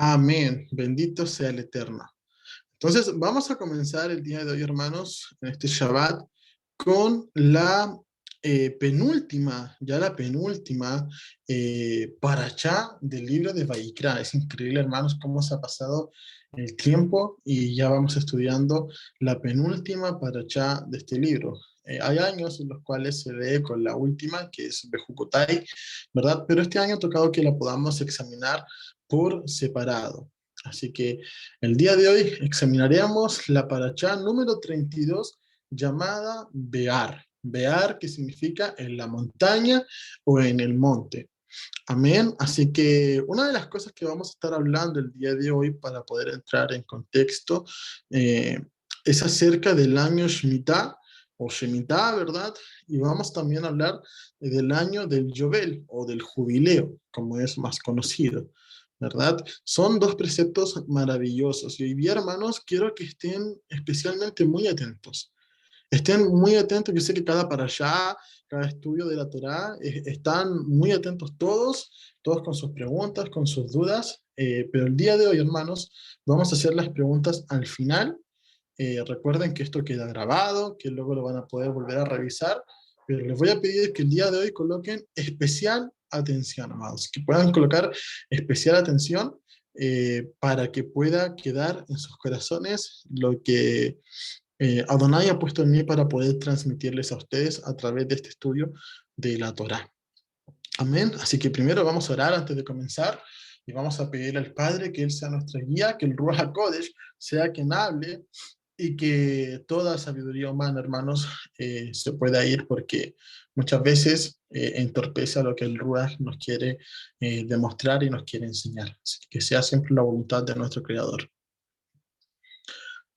Amén. Bendito sea el Eterno. Entonces, vamos a comenzar el día de hoy, hermanos, en este Shabbat, con la penúltima, ya la penúltima parashá del libro de Vayikra. Es increíble, hermanos, cómo se ha pasado el tiempo y ya vamos estudiando la penúltima parashá de este libro. Hay años en los cuales se lee con la última, que es Bejucotai, ¿verdad? Pero este año ha tocado que la podamos examinar por separado. Así que el día de hoy examinaremos la parashá número 32 llamada Bear. Bear, que significa en la montaña o en el monte. Amén. Así que una de las cosas que vamos a estar hablando el día de hoy para poder entrar en contexto eh, es acerca del año Shemitah o Shemitah, ¿verdad? Y vamos también a hablar del año del Yobel o del jubileo, como es más conocido. ¿Verdad? Son dos preceptos maravillosos. Y hoy día, hermanos, quiero que estén especialmente muy atentos. Estén muy atentos, yo sé que cada parashá, cada estudio de la Torá, están muy atentos todos con sus preguntas, con sus dudas, pero el día de hoy, hermanos, vamos a hacer las preguntas al final. Recuerden que esto queda grabado, que luego lo van a poder volver a revisar, pero les voy a pedir que el día de hoy coloquen especial atención, amados, que puedan colocar especial atención para que pueda quedar en sus corazones lo que Adonai ha puesto en mí para poder transmitirles a ustedes a través de este estudio de la Torá. Amén. Así que primero vamos a orar antes de comenzar y vamos a pedirle al Padre que Él sea nuestra guía, que el Ruach HaKodesh sea quien hable y que toda sabiduría humana, hermanos, se pueda ir porque muchas veces entorpece a lo que el Ruach nos quiere demostrar y nos quiere enseñar. Así que sea siempre la voluntad de nuestro Creador.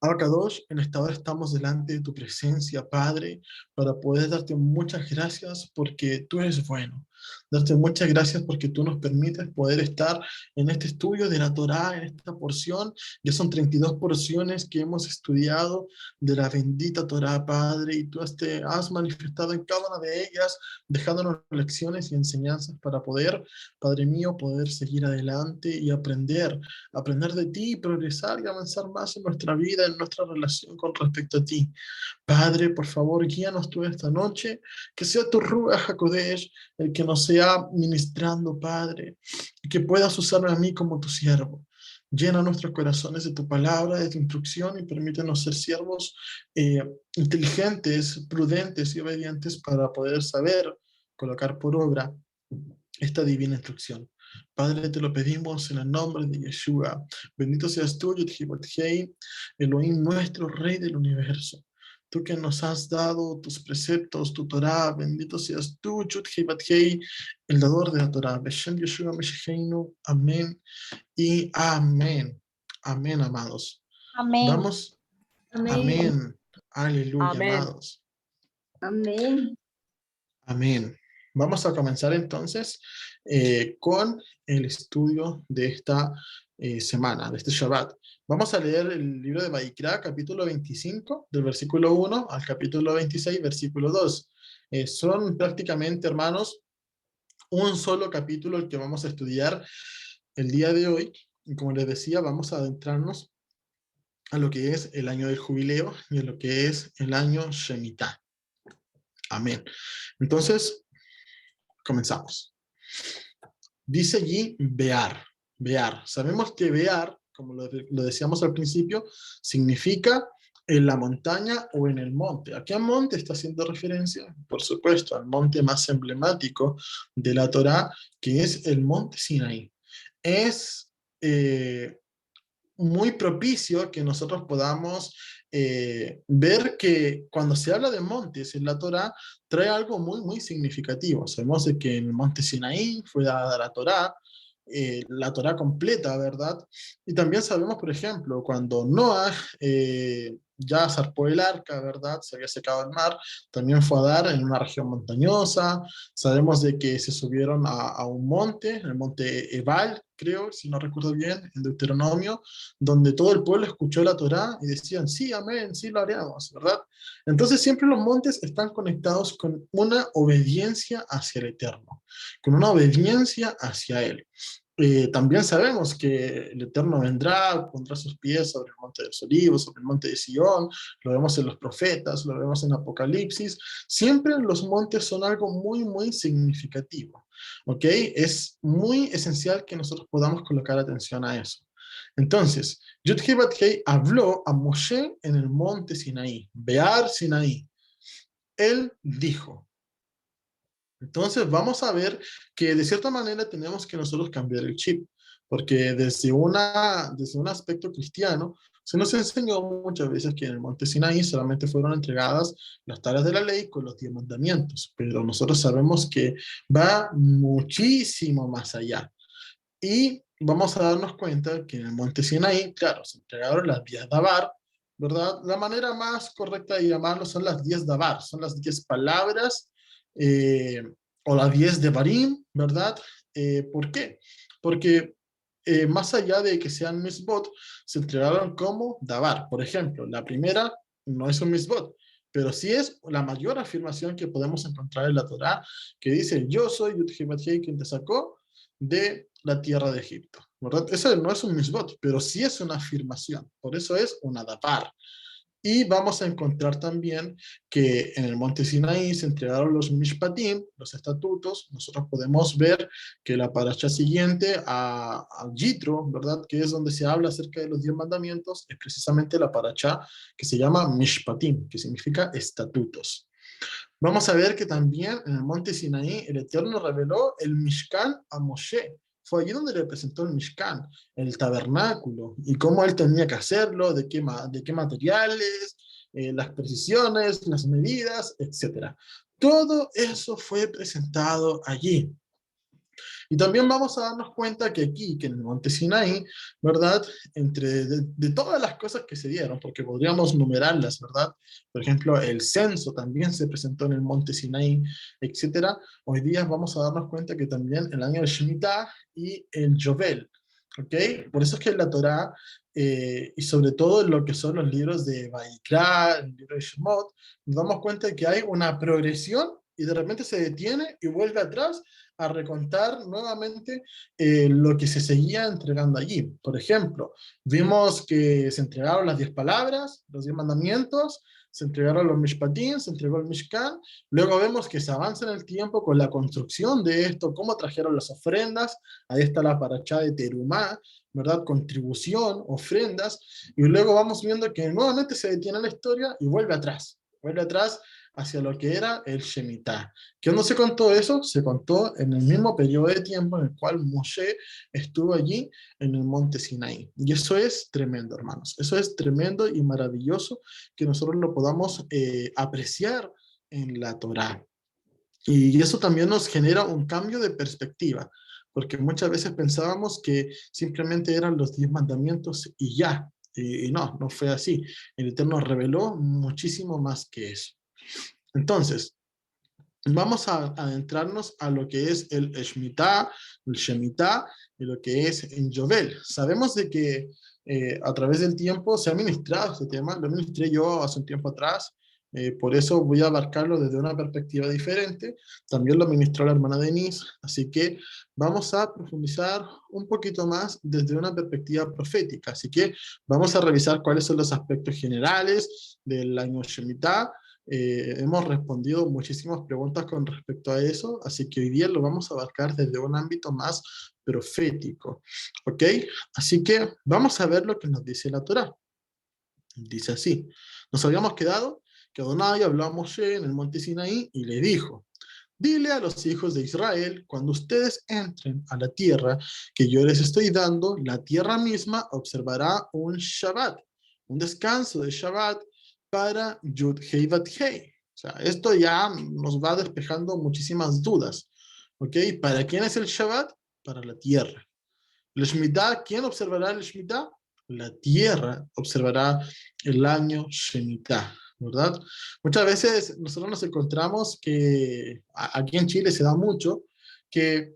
Abacadosh, en esta hora estamos delante de tu presencia, Padre, para poder darte muchas gracias porque tú eres bueno. Darte muchas gracias porque tú nos permites poder estar en este estudio de la Torá, en esta porción. Ya son 32 porciones que hemos estudiado de la bendita Torá, Padre, y tú te has manifestado en cada una de ellas, dejándonos lecciones y enseñanzas para poder, Padre mío, poder seguir adelante y aprender de ti, progresar y avanzar más en nuestra vida, en nuestra relación con respecto a ti. Padre, por favor, guíanos tú esta noche, que sea tu Ruach HaKodesh el que nos sea ministrando, Padre, y que puedas usarme a mí como tu siervo. Llena nuestros corazones de tu palabra, de tu instrucción y permítenos ser siervos inteligentes, prudentes y obedientes para poder saber colocar por obra esta divina instrucción. Padre, te lo pedimos en el nombre de Yeshua. Bendito seas tú, Yud-Heh-Vav-Heh, Elohim nuestro, Rey del universo. Tú que nos has dado tus preceptos, tu Torah, bendito seas tú, Yud-Heh-Vav-Heh, el dador de la Torah. Beshem Yeshua Meshicheinu. Amén y amén. Amén, amados. Amén. Damos Amén. amén. Aleluya, Amén. amados. Amén. Amén. Vamos a comenzar entonces con el estudio de esta semana, de este Shabbat. Vamos a leer el libro de Vayikra, capítulo 25, del versículo 1 al capítulo 26, versículo 2. Son prácticamente, hermanos, un solo capítulo el que vamos a estudiar el día de hoy. Y como les decía, vamos a adentrarnos a lo que es el año del jubileo y a lo que es el año Shemitah. Amén. Entonces, comenzamos. Dice allí Bear. Bear. Sabemos que Bear, como lo decíamos al principio, significa en la montaña o en el monte. ¿A qué monte está haciendo referencia? Por supuesto, al monte más emblemático de la Torá, que es el monte Sinaí. Es muy propicio que nosotros podamos ver que cuando se habla de montes en la Torá, trae algo muy, muy significativo. Sabemos de que en el monte Sinaí fue dada la Torá completa, ¿verdad? Y también sabemos, por ejemplo, cuando Noah ya zarpó el arca, ¿verdad? Se había secado el mar, también fue a dar en una región montañosa. Sabemos de que se subieron a un monte, el monte Ebal, creo, si no recuerdo bien, en Deuteronomio, donde todo el pueblo escuchó la Torá y decían, sí, amén, sí lo haremos, ¿verdad? Entonces siempre los montes están conectados con una obediencia hacia el Eterno, con una obediencia hacia Él. también sabemos que el Eterno vendrá, pondrá sus pies sobre el monte de los Olivos, sobre el monte de Sion, lo vemos en los profetas, lo vemos en Apocalipsis. Siempre los montes son algo muy, muy significativo, ¿ok? Es muy esencial que nosotros podamos colocar atención a eso. Entonces, Yud-Heh-Vav-Heh habló a Moshe en el monte Sinaí, Bear Sinaí. Él dijo. Entonces vamos a ver que de cierta manera tenemos que nosotros cambiar el chip, porque desde un aspecto cristiano se nos enseñó muchas veces que en el monte Sinaí solamente fueron entregadas las tablas de la ley con los 10 mandamientos, pero nosotros sabemos que va muchísimo más allá. Y vamos a darnos cuenta que en el monte Sinaí, claro, se entregaron las 10 Dabar, ¿verdad? La manera más correcta de llamarlo son las 10 Dabar, son las 10 palabras eh, o las 10 de Barim, ¿verdad? ¿Por qué? Porque más allá de que sean misbot, se entregaron como Dabar. Por ejemplo, la primera no es un misbot, pero sí es la mayor afirmación que podemos encontrar en la Torá, que dice, yo soy Yud-Heh-Vav-Heh quien te sacó de la tierra de Egipto, ¿verdad? Eso no es un misbot, pero sí es una afirmación, por eso es una dabar. Y vamos a encontrar también que en el monte Sinaí se entregaron los mishpatim, los estatutos. Nosotros podemos ver que la paracha siguiente a Yitro, ¿verdad? Que es donde se habla acerca de los 10 mandamientos, es precisamente la paracha que se llama mishpatim, que significa estatutos. Vamos a ver que también en el monte Sinaí el Eterno reveló el Mishkan a Moshe. Fue allí donde le presentó el Mishkan, el tabernáculo, y cómo él tenía que hacerlo, de qué materiales, las precisiones, las medidas, etc. Todo eso fue presentado allí. Y también vamos a darnos cuenta que aquí, que en el monte Sinaí, ¿verdad? De todas las cosas que se dieron, porque podríamos numerarlas, ¿verdad? Por ejemplo, el censo también se presentó en el monte Sinaí, etcétera. Hoy día vamos a darnos cuenta que también el año de Shemitah y el Yovel, ¿ok? Por eso es que en la Torá, y sobre todo en lo que son los libros de Vaikra, el libro de Shemot, nos damos cuenta de que hay una progresión y de repente se detiene y vuelve atrás a recontar nuevamente lo que se seguía entregando allí. Por ejemplo, vimos que se entregaron las 10 palabras, los 10 mandamientos, se entregaron los mishpatim, se entregó el mishkan, luego vemos que se avanza en el tiempo con la construcción de esto, cómo trajeron las ofrendas, ahí está la parachá de Terumá, ¿verdad? Contribución, ofrendas, y luego vamos viendo que nuevamente se detiene la historia y vuelve atrás hacia lo que era el Shemitah. ¿Qué no se contó eso? Se contó en el mismo periodo de tiempo en el cual Moshe estuvo allí en el monte Sinaí. Y eso es tremendo, hermanos. Eso es tremendo y maravilloso que nosotros lo podamos apreciar en la Torá. Y eso también nos genera un cambio de perspectiva, porque muchas veces pensábamos que simplemente eran los 10 mandamientos y ya. Y no, no fue así. El Eterno reveló muchísimo más que eso. Entonces, vamos a adentrarnos a lo que es el Shemitah, el Shemitah y lo que es en Yovel. Sabemos de que a través del tiempo se ha ministrado este tema, lo ministré yo hace un tiempo atrás, por eso voy a abarcarlo desde una perspectiva diferente. También lo ministró la hermana Denise, así que vamos a profundizar un poquito más desde una perspectiva profética. Así que vamos a revisar cuáles son los aspectos generales del año Shemitah. Hemos respondido muchísimas preguntas con respecto a eso, así que hoy día lo vamos a abarcar desde un ámbito más profético, ¿ok? Así que vamos a ver lo que nos dice la Torá. Dice así, nos habíamos quedado que Adonai habló a Moshe en el monte Sinaí y le dijo, dile a los hijos de Israel, cuando ustedes entren a la tierra que yo les estoy dando, la tierra misma observará un Shabbat, un descanso de Shabbat para Yud Hei Vat Hei. O sea, esto ya nos va despejando muchísimas dudas. ¿Ok? ¿Para quién es el Shabbat? Para la tierra. El Shemitah, ¿quién observará el Shemitah? La tierra observará el año Shemitah, ¿verdad? Muchas veces nosotros nos encontramos que aquí en Chile se da mucho que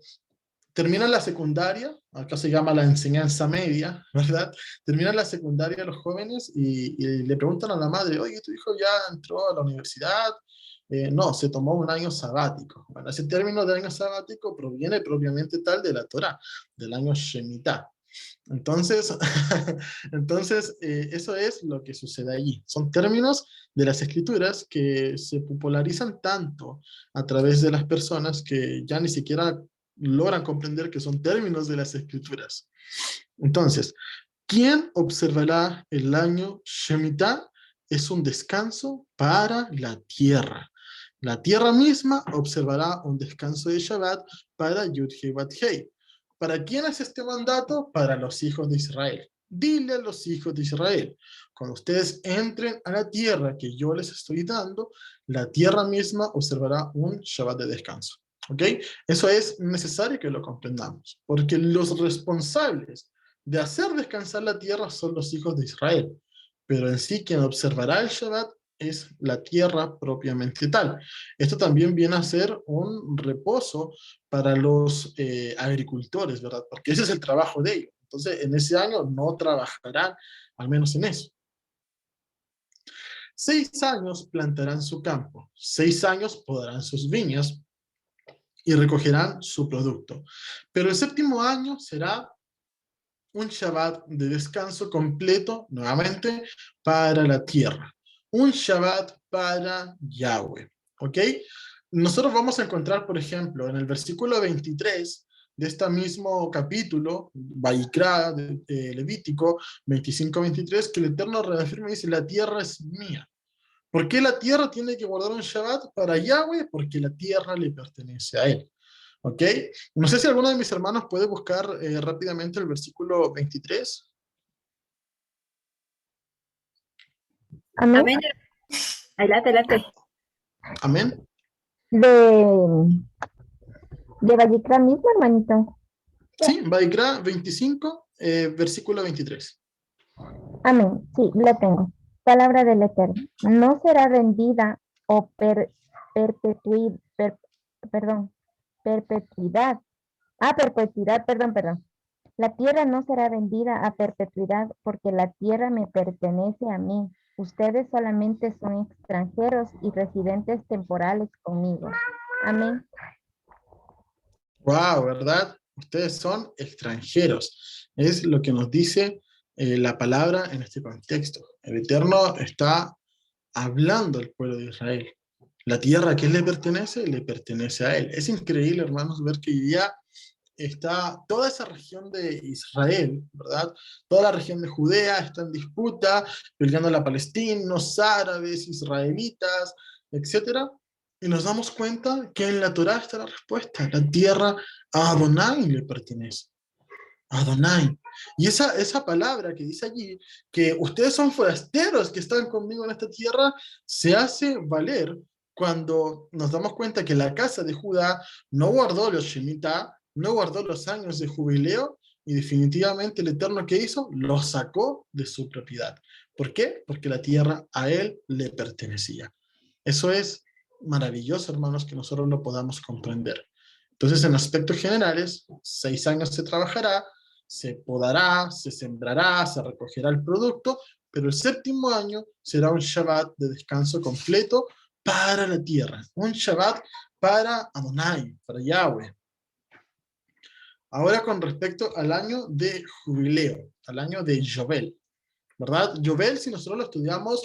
terminan la secundaria, acá se llama la enseñanza media, ¿verdad? Terminan la secundaria los jóvenes y le preguntan a la madre, oye, tu hijo ya entró a la universidad, no, se tomó un año sabático. Bueno, ese término de año sabático proviene propiamente tal de la Torá, del año Shemitah. Entonces, eso es lo que sucede allí. Son términos de las escrituras que se popularizan tanto a través de las personas que ya ni siquiera logran comprender que son términos de las escrituras. Entonces, ¿quién observará el año Shemitah? Es un descanso para la tierra. La tierra misma observará un descanso de Shabbat para Yud-Heh Bat-Heh. ¿Para quién es este mandato? Para los hijos de Israel. Dile a los hijos de Israel, cuando ustedes entren a la tierra que yo les estoy dando, la tierra misma observará un Shabbat de descanso. ¿Ok? Eso es necesario que lo comprendamos, porque los responsables de hacer descansar la tierra son los hijos de Israel, pero en sí quien observará el Shabbat es la tierra propiamente tal. Esto también viene a ser un reposo para los agricultores, ¿verdad? Porque ese es el trabajo de ellos. Entonces, en ese año no trabajarán, al menos en eso. 6 años plantarán su campo, 6 años podarán sus viñas y recogerán su producto. Pero el séptimo año será un Shabbat de descanso completo, nuevamente, para la tierra. Un Shabbat para Yahweh. ¿Ok? Nosotros vamos a encontrar, por ejemplo, en el versículo 23 de este mismo capítulo, Vaikra, de Levítico 25-23, que el Eterno reafirma y dice, la tierra es mía. ¿Por qué la tierra tiene que guardar un Shabbat para Yahweh? Porque la tierra le pertenece a él. ¿Ok? No sé si alguno de mis hermanos puede buscar rápidamente el versículo 23. Amén. Amén. Adelante, adelante. Amén. De Vallecra mismo, hermanito. Sí, Vaikra 25, versículo 23. Amén. Sí, lo tengo. Palabra del Eterno. No será vendida o perdón, perpetuidad. Perpetuidad, perdón. La tierra no será vendida a perpetuidad porque la tierra me pertenece a mí. Ustedes solamente son extranjeros y residentes temporales conmigo. Amén. Wow, ¿verdad? Ustedes son extranjeros. Es lo que nos dice la palabra en este contexto. El Eterno está hablando al pueblo de Israel. La tierra que le pertenece a él. Es increíble, hermanos, ver que hoy día está toda esa región de Israel, ¿verdad? Toda la región de Judea está en disputa, peleando a palestinos, árabes, israelitas, etcétera. Y nos damos cuenta que en la Torá está la respuesta. La tierra a Adonai le pertenece. Adonai. Y esa palabra que dice allí, que ustedes son forasteros que están conmigo en esta tierra, se hace valer cuando nos damos cuenta que la casa de Judá no guardó los Shemitah, no guardó los años de jubileo, y definitivamente el Eterno que hizo, los sacó de su propiedad. ¿Por qué? Porque la tierra a él le pertenecía. Eso es maravilloso, hermanos, que nosotros lo podamos comprender. Entonces, en aspectos generales, 6 años se trabajará, se podará, se sembrará, se recogerá el producto, pero el séptimo año será un Shabbat de descanso completo para la tierra, un Shabbat para Adonai, para Yahweh. Ahora con respecto al año de jubileo, al año de Yobel, ¿verdad? Yobel, si nosotros lo estudiamos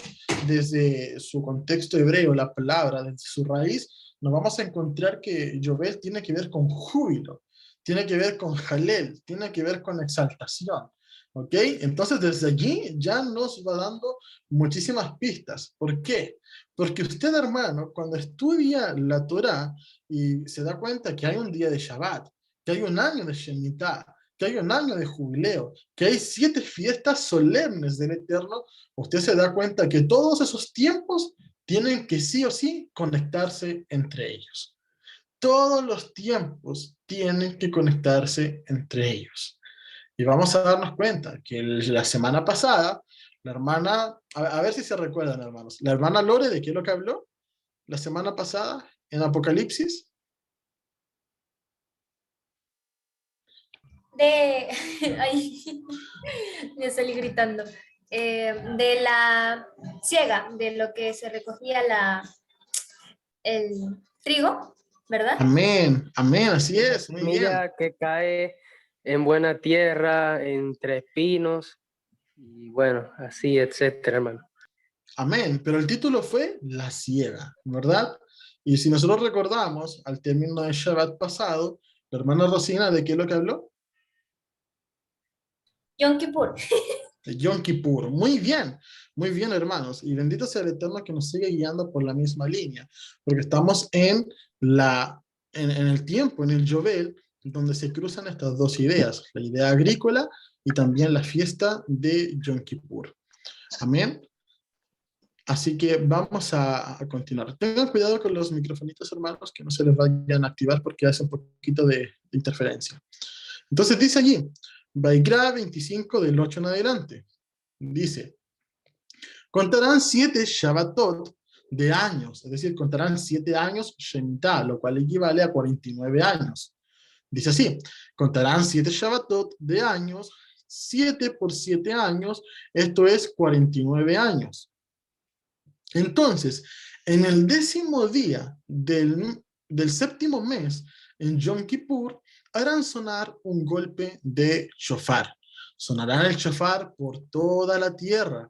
desde su contexto hebreo, la palabra, desde su raíz, nos vamos a encontrar que Yobel tiene que ver con júbilo, tiene que ver con jalel, tiene que ver con exaltación. ¿Ok? Entonces desde allí ya nos va dando muchísimas pistas. ¿Por qué? Porque usted, hermano, cuando estudia la Torá y se da cuenta que hay un día de Shabbat, que hay un año de Shemitah, que hay un año de jubileo, que hay 7 fiestas solemnes del Eterno, usted se da cuenta que todos esos tiempos tienen que sí o sí conectarse entre ellos. Todos los tiempos tienen que conectarse entre ellos. Y vamos a darnos cuenta que la semana pasada, la hermana, a ver si se recuerdan, hermanos, la hermana Lore, ¿de qué es lo que habló la semana pasada en Apocalipsis? De, ay, me salí gritando, de la ciega, de lo que se recogía el trigo, ¿verdad? Amén, amén, así Esa es, muy bien. semilla que cae en buena tierra, entre espinos, y bueno, así, etcétera, hermano. Amén, pero el título fue La ciega, ¿verdad? Y si nosotros recordamos, al término del Shabbat pasado, la hermana Rosina, ¿de qué es lo que habló? Yom Kippur. De Yom Kippur. Muy bien, hermanos. Y bendito sea el Eterno que nos sigue guiando por la misma línea, porque estamos en el tiempo, en el Yovel, donde se cruzan estas dos ideas, la idea agrícola y también la fiesta de Yom Kippur. Amén. Así que vamos a continuar. Tengan cuidado con los microfonitos, hermanos, que no se les vayan a activar porque hace un poquito de interferencia. Entonces dice allí, Vaikra 25 del 8 en adelante. Dice, contarán 7 Shabbatot de años, es decir, contarán 7 años Shemitah, lo cual equivale a 49 años. Dice así, contarán 7 Shabbatot de años, 7 por 7 años, esto es 49 años. Entonces, en el 10º día del séptimo mes, en Yom Kippur, harán sonar un golpe de shofar. Sonarán el shofar por toda la tierra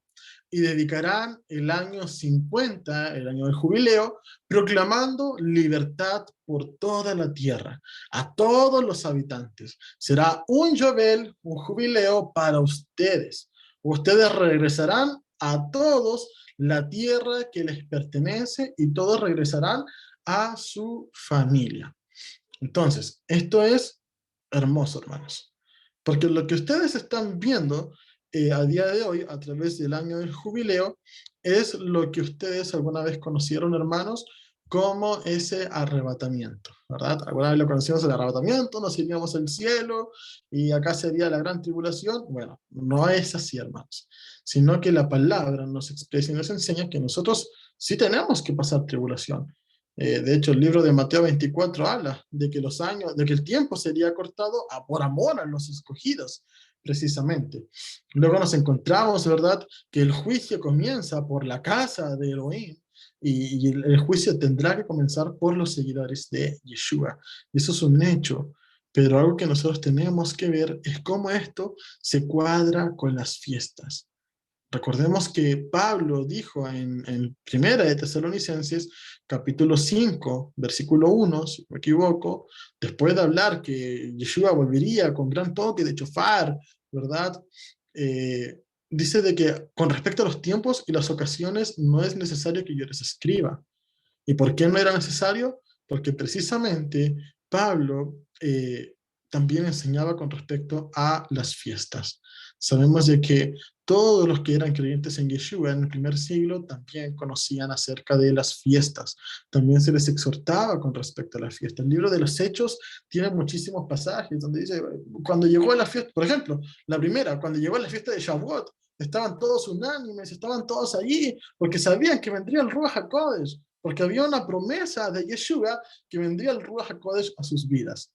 y dedicarán el año 50, el año del jubileo, proclamando libertad por toda la tierra, a todos los habitantes. Será un Yobel, un jubileo para ustedes. Ustedes regresarán a todos la tierra que les pertenece y todos regresarán a su familia. Entonces, esto es hermoso, hermanos, porque lo que ustedes están viendo a día de hoy, a través del año del jubileo, es lo que ustedes alguna vez conocieron, hermanos, como ese arrebatamiento, ¿verdad? Alguna vez lo conocimos el arrebatamiento, nos iríamos al cielo y acá sería la gran tribulación. Bueno, no es así, hermanos, sino que la palabra nos expresa y nos enseña que nosotros sí tenemos que pasar tribulación. De hecho, el libro de Mateo 24 habla de que los años, de que el tiempo sería cortado por amor a los escogidos, precisamente. Luego nos encontramos, ¿verdad?, que el juicio comienza por la casa de Elohim y el juicio tendrá que comenzar por los seguidores de Yeshua. Y eso es un hecho. Pero algo que nosotros tenemos que ver es cómo esto se cuadra con las fiestas. Recordemos que Pablo dijo en Primera de Tesalonicenses, capítulo 5, versículo 1, si no me equivoco, después de hablar que Yeshua volvería con gran toque de chofar, ¿verdad? Dice de que con respecto a los tiempos y las ocasiones no es necesario que yo les escriba. ¿Y por qué no era necesario? Porque precisamente Pablo también enseñaba con respecto a las fiestas. Sabemos de que todos los que eran creyentes en Yeshua en el primer siglo también conocían acerca de las fiestas. También se les exhortaba con respecto a las fiestas. El libro de los Hechos tiene muchísimos pasajes donde dice, cuando llegó la fiesta, por ejemplo, la primera, cuando llegó la fiesta de Shavuot, estaban todos unánimes, estaban todos allí, porque sabían que vendría el Ruach HaKodesh, porque había una promesa de Yeshua que vendría el Ruach HaKodesh a sus vidas.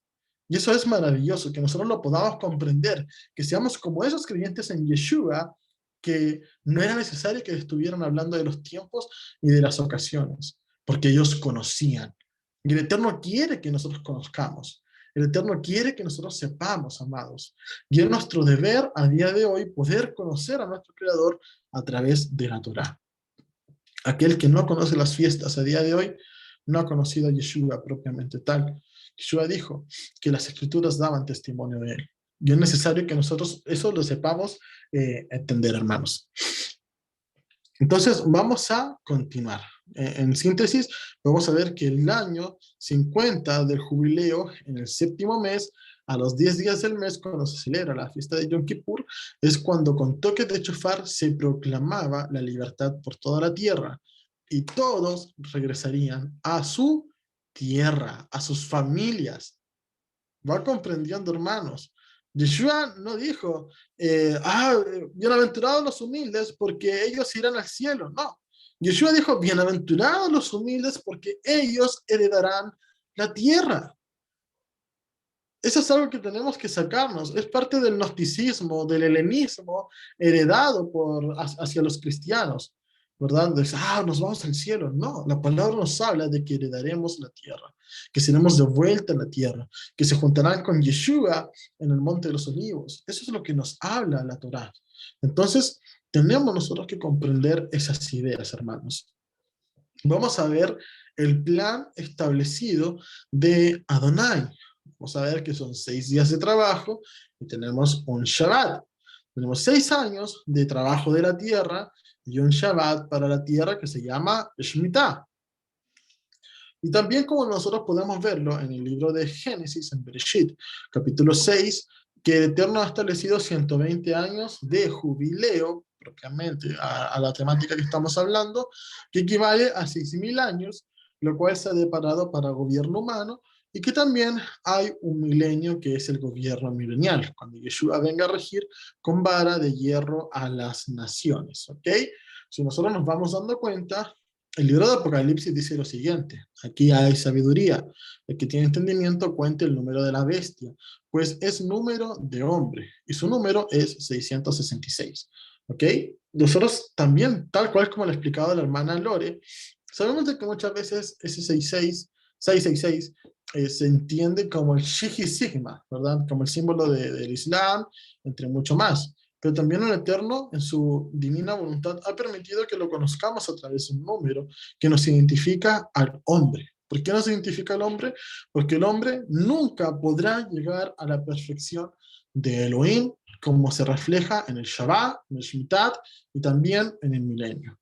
Y eso es maravilloso, que nosotros lo podamos comprender, que seamos como esos creyentes en Yeshua, que no era necesario que estuvieran hablando de los tiempos y de las ocasiones, porque ellos conocían. Y el Eterno quiere que nosotros conozcamos. El Eterno quiere que nosotros sepamos, amados. Y es nuestro deber a día de hoy poder conocer a nuestro Creador a través de la Torá. Aquel que no conoce las fiestas a día de hoy no ha conocido a Yeshua propiamente tal. Yeshua dijo que las escrituras daban testimonio de él. Y es necesario que nosotros eso lo sepamos entender, hermanos. Entonces vamos a continuar. En síntesis, vamos a ver que el año 50 del jubileo, en el séptimo mes, a los 10 días del mes, cuando se celebra la fiesta de Yom Kippur, es cuando con toques de shofar se proclamaba la libertad por toda la tierra y todos regresarían a su tierra, a sus familias. Va comprendiendo, hermanos. Yeshua no dijo, bienaventurados los humildes porque ellos irán al cielo. No. Yeshua dijo, bienaventurados los humildes porque ellos heredarán la tierra. Eso es algo que tenemos que sacarnos. Es parte del gnosticismo, del helenismo heredado hacia los cristianos. ¿verdad? De, nos vamos al cielo. No, la palabra nos habla de que heredaremos la tierra, que seremos de vuelta a la tierra, que se juntarán con Yeshua en el monte de los olivos. Eso es lo que nos habla la Torá. Entonces, tenemos nosotros que comprender esas ideas, hermanos. Vamos a ver el plan establecido de Adonai. Vamos a ver que son 6 días de trabajo y tenemos un Shabbat. Tenemos 6 años de trabajo de la tierra y un Shabbat para la tierra que se llama Shemitah. Y también como nosotros podemos verlo en el libro de Génesis, en Bereshit, capítulo 6, que el Eterno ha establecido 120 años de jubileo, propiamente a la temática que estamos hablando, que equivale a 6.000 años, lo cual se ha deparado para gobierno humano, y que también hay un milenio que es el gobierno milenial, cuando Yeshua venga a regir con vara de hierro a las naciones, ¿ok? Si nosotros nos vamos dando cuenta, el libro de Apocalipsis dice lo siguiente: aquí hay sabiduría, el que tiene entendimiento cuente el número de la bestia, pues es número de hombre, y su número es 666. ¿Ok? Nosotros también, tal cual como lo ha explicado la hermana Lore, sabemos de que muchas veces ese 666 se entiende como el Shiji Sigma, ¿verdad? Como el símbolo del Islam, entre mucho más. Pero también el Eterno, en su divina voluntad, ha permitido que lo conozcamos a través de un número que nos identifica al hombre. ¿Por qué nos identifica al hombre? Porque el hombre nunca podrá llegar a la perfección de Elohim, como se refleja en el Shabbat, en el Shemitah y también en el milenio.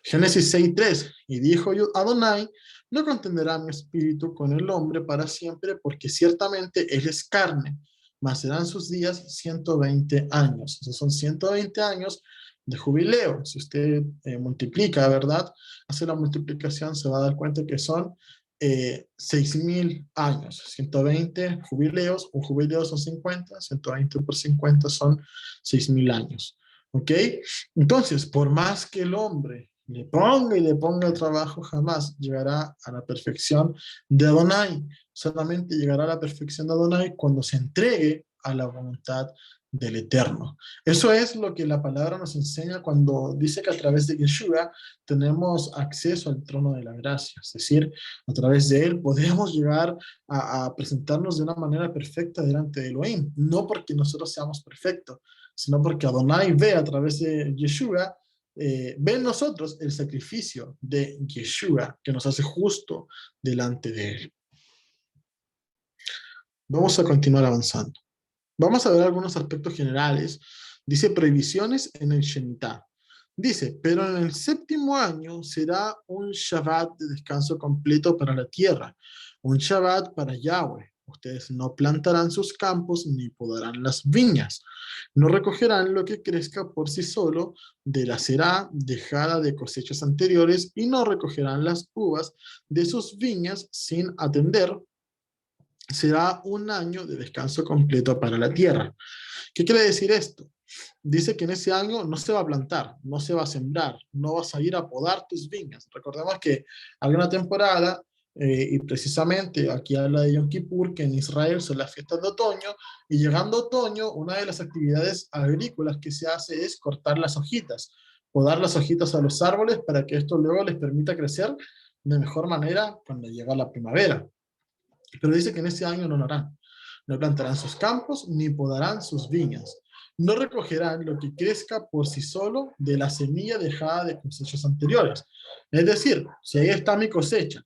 Génesis 6:3, y dijo Adonai, no contenderá mi espíritu con el hombre para siempre, porque ciertamente él es carne, mas serán sus días 120 años. Esos son 120 años de jubileo. Si usted multiplica, ¿verdad? Hace la multiplicación, se va a dar cuenta que son 6.000 años. 120 jubileos, un jubileo son 50, 120 por 50 son 6.000 años. ¿Ok? Entonces, por más que el hombre le ponga el trabajo, jamás llegará a la perfección de Adonai. Solamente llegará a la perfección de Adonai cuando se entregue a la voluntad del Eterno. Eso es lo que la palabra nos enseña cuando dice que a través de Yeshua tenemos acceso al trono de la gracia. Es decir, a través de él podemos llegar a presentarnos de una manera perfecta delante de Elohim. No porque nosotros seamos perfectos, sino porque Adonai ve a través de Yeshua, ve en nosotros el sacrificio de Yeshua, que nos hace justo delante de él. Vamos a continuar avanzando. Vamos a ver algunos aspectos generales. Dice prohibiciones en el Shemitah. Dice, pero en el 7º año será un Shabbat de descanso completo para la tierra, un Shabbat para Yahweh. Ustedes no plantarán sus campos ni podarán las viñas. No recogerán lo que crezca por sí solo de la cerá dejada de cosechas anteriores y no recogerán las uvas de sus viñas sin atender. Será un año de descanso completo para la tierra. ¿Qué quiere decir esto? Dice que en ese año no se va a plantar, no se va a sembrar, no vas a ir a podar tus viñas. Recordemos que hay una temporada, y precisamente aquí habla de Yom Kippur, que en Israel son las fiestas de otoño, y llegando otoño, una de las actividades agrícolas que se hace es cortar las hojitas, podar las hojitas a los árboles para que esto luego les permita crecer de mejor manera cuando llega la primavera. Pero dice que en ese año no lo harán. No plantarán sus campos ni podarán sus viñas. No recogerán lo que crezca por sí solo de la semilla dejada de cosechas anteriores. Es decir, si ahí está mi cosecha,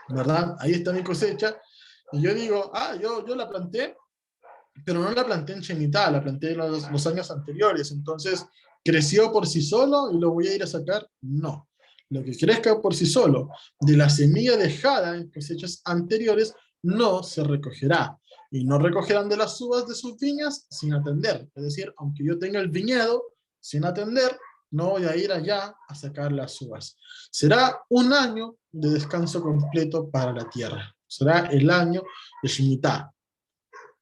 ¿verdad? Ahí está mi cosecha, y yo digo, yo la planté, pero no la planté en Shemitah, la planté en los años anteriores, entonces, ¿creció por sí solo y lo voy a ir a sacar? No. Lo que crezca por sí solo de la semilla dejada en cosechas anteriores no se recogerá. Y no recogerán de las uvas de sus viñas sin atender. Es decir, aunque yo tenga el viñedo sin atender, no voy a ir allá a sacar las uvas. Será un año de descanso completo para la tierra. Será el año de Shemitah.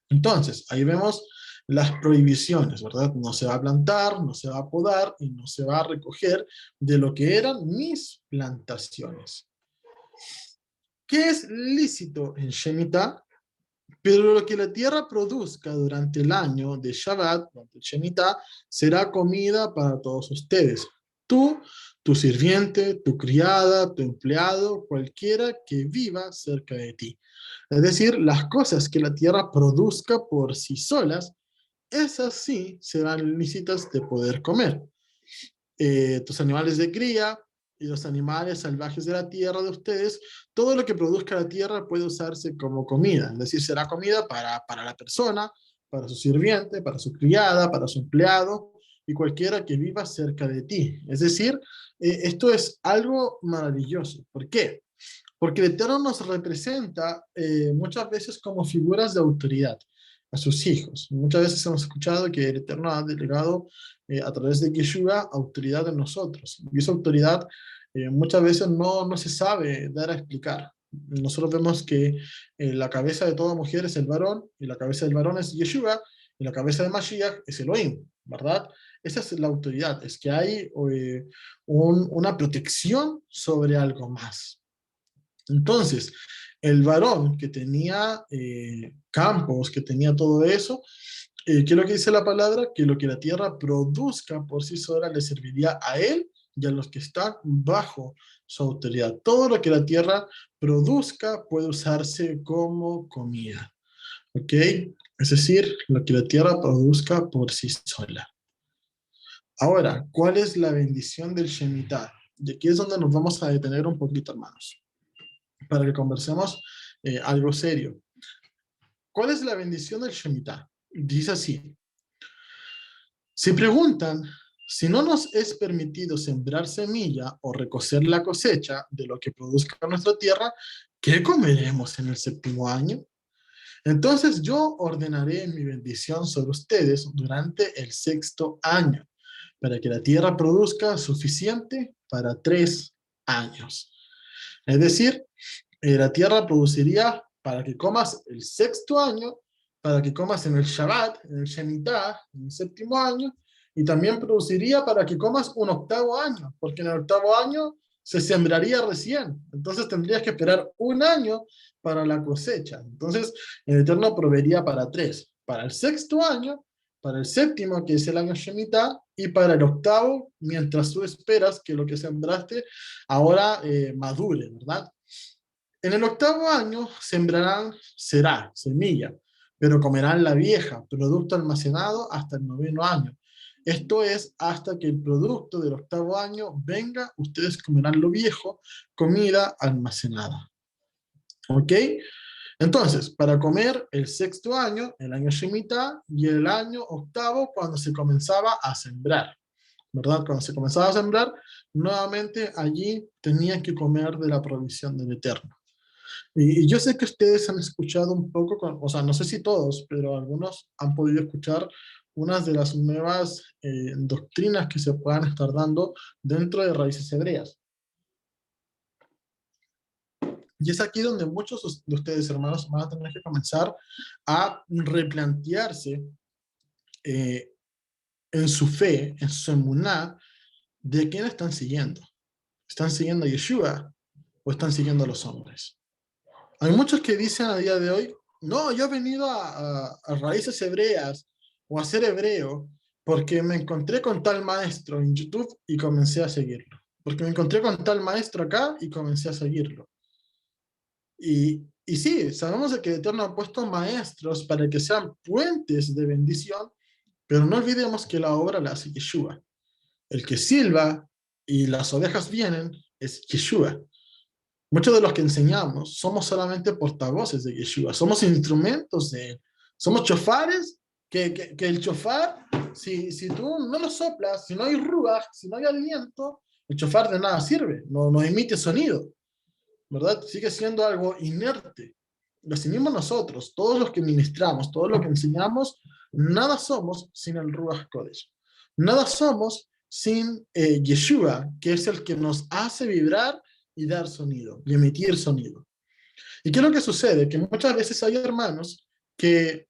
Entonces, ahí vemos las prohibiciones, ¿verdad? No se va a plantar, no se va a podar y no se va a recoger de lo que eran mis plantaciones. ¿Qué es lícito en Shemitah? Pero lo que la tierra produzca durante el año de Shabbat, durante el Shemitah, será comida para todos ustedes. Tú, tu sirviente, tu criada, tu empleado, cualquiera que viva cerca de ti. Es decir, las cosas que la tierra produzca por sí solas, esas sí serán lícitas de poder comer. Tus animales de cría y los animales salvajes de la tierra de ustedes, todo lo que produzca la tierra puede usarse como comida, es decir, será comida para la persona, para su sirviente, para su criada, para su empleado y cualquiera que viva cerca de ti. Es decir, esto es algo maravilloso. ¿Por qué? Porque el Eterno nos representa muchas veces como figuras de autoridad a sus hijos. Muchas veces hemos escuchado que el Eterno ha delegado a través de Yeshua autoridad en nosotros. Y esa autoridad muchas veces no se sabe dar a explicar. Nosotros vemos que la cabeza de toda mujer es el varón, y la cabeza del varón es Yeshua, y la cabeza de Mashiach es Elohim, ¿verdad? Esa es la autoridad, es que hay una protección sobre algo más. Entonces, el varón que tenía campos, que tenía todo eso, ¿qué es lo que dice la palabra? Que lo que la tierra produzca por sí sola le serviría a él y a los que están bajo su autoridad. Todo lo que la tierra produzca puede usarse como comida. ¿Ok? Es decir, lo que la tierra produzca por sí sola. Ahora, ¿cuál es la bendición del Shemitah? Y aquí es donde nos vamos a detener un poquito, hermanos, para que conversemos algo serio. ¿Cuál es la bendición del Shemitah? Dice así: si preguntan, si no nos es permitido sembrar semilla o recoger la cosecha de lo que produzca nuestra tierra, ¿qué comeremos en el séptimo año? Entonces yo ordenaré mi bendición sobre ustedes durante el sexto año, para que la tierra produzca suficiente para 3 años. Es decir, la tierra produciría para que comas el sexto año, para que comas en el Shabbat, en el Shemitah, en el séptimo año, y también produciría para que comas un octavo año, porque en el octavo año se sembraría recién. Entonces tendrías que esperar un año para la cosecha. Entonces el Eterno proveería para 3, para el sexto año, para el séptimo, que es el año Shemitah, y para el octavo, mientras tú esperas que lo que sembraste ahora madure, ¿verdad? En el octavo año sembrarán semilla, pero comerán la vieja, producto almacenado hasta el noveno año. Esto es, hasta que el producto del octavo año venga, ustedes comerán lo viejo, comida almacenada. ¿Ok? Entonces, para comer el sexto año, el año Shemitah, y el año octavo, cuando se comenzaba a sembrar, ¿verdad? Cuando se comenzaba a sembrar, nuevamente allí tenían que comer de la provisión del Eterno. Y yo sé que ustedes han escuchado un poco, o sea, no sé si todos, pero algunos han podido escuchar unas de las nuevas doctrinas que se puedan estar dando dentro de raíces hebreas. Y es aquí donde muchos de ustedes, hermanos, van a tener que comenzar a replantearse en su fe, en su emuná, de quién están siguiendo. ¿Están siguiendo a Yeshua o están siguiendo a los hombres? Hay muchos que dicen a día de hoy: no, yo he venido a raíces hebreas o a ser hebreo porque me encontré con tal maestro en YouTube y comencé a seguirlo. Porque me encontré con tal maestro acá y comencé a seguirlo. Y sí, sabemos de que el Eterno ha puesto maestros para que sean puentes de bendición, pero no olvidemos que la obra la hace Yeshua. El que silba y las ovejas vienen es Yeshua. Muchos de los que enseñamos somos solamente portavoces de Yeshua, somos instrumentos de él, somos chofares, que el chofar, si tú no lo soplas, si no hay ruaj, si no hay aliento, el chofar de nada sirve, no emite sonido, ¿verdad? Sigue siendo algo inerte. Y así mismo nosotros, todos los que ministramos, todos los que enseñamos, nada somos sin el Ruach Kodesh. Nada somos sin Yeshua, que es el que nos hace vibrar y dar sonido, y emitir sonido. ¿Y qué es lo que sucede? Que muchas veces hay hermanos que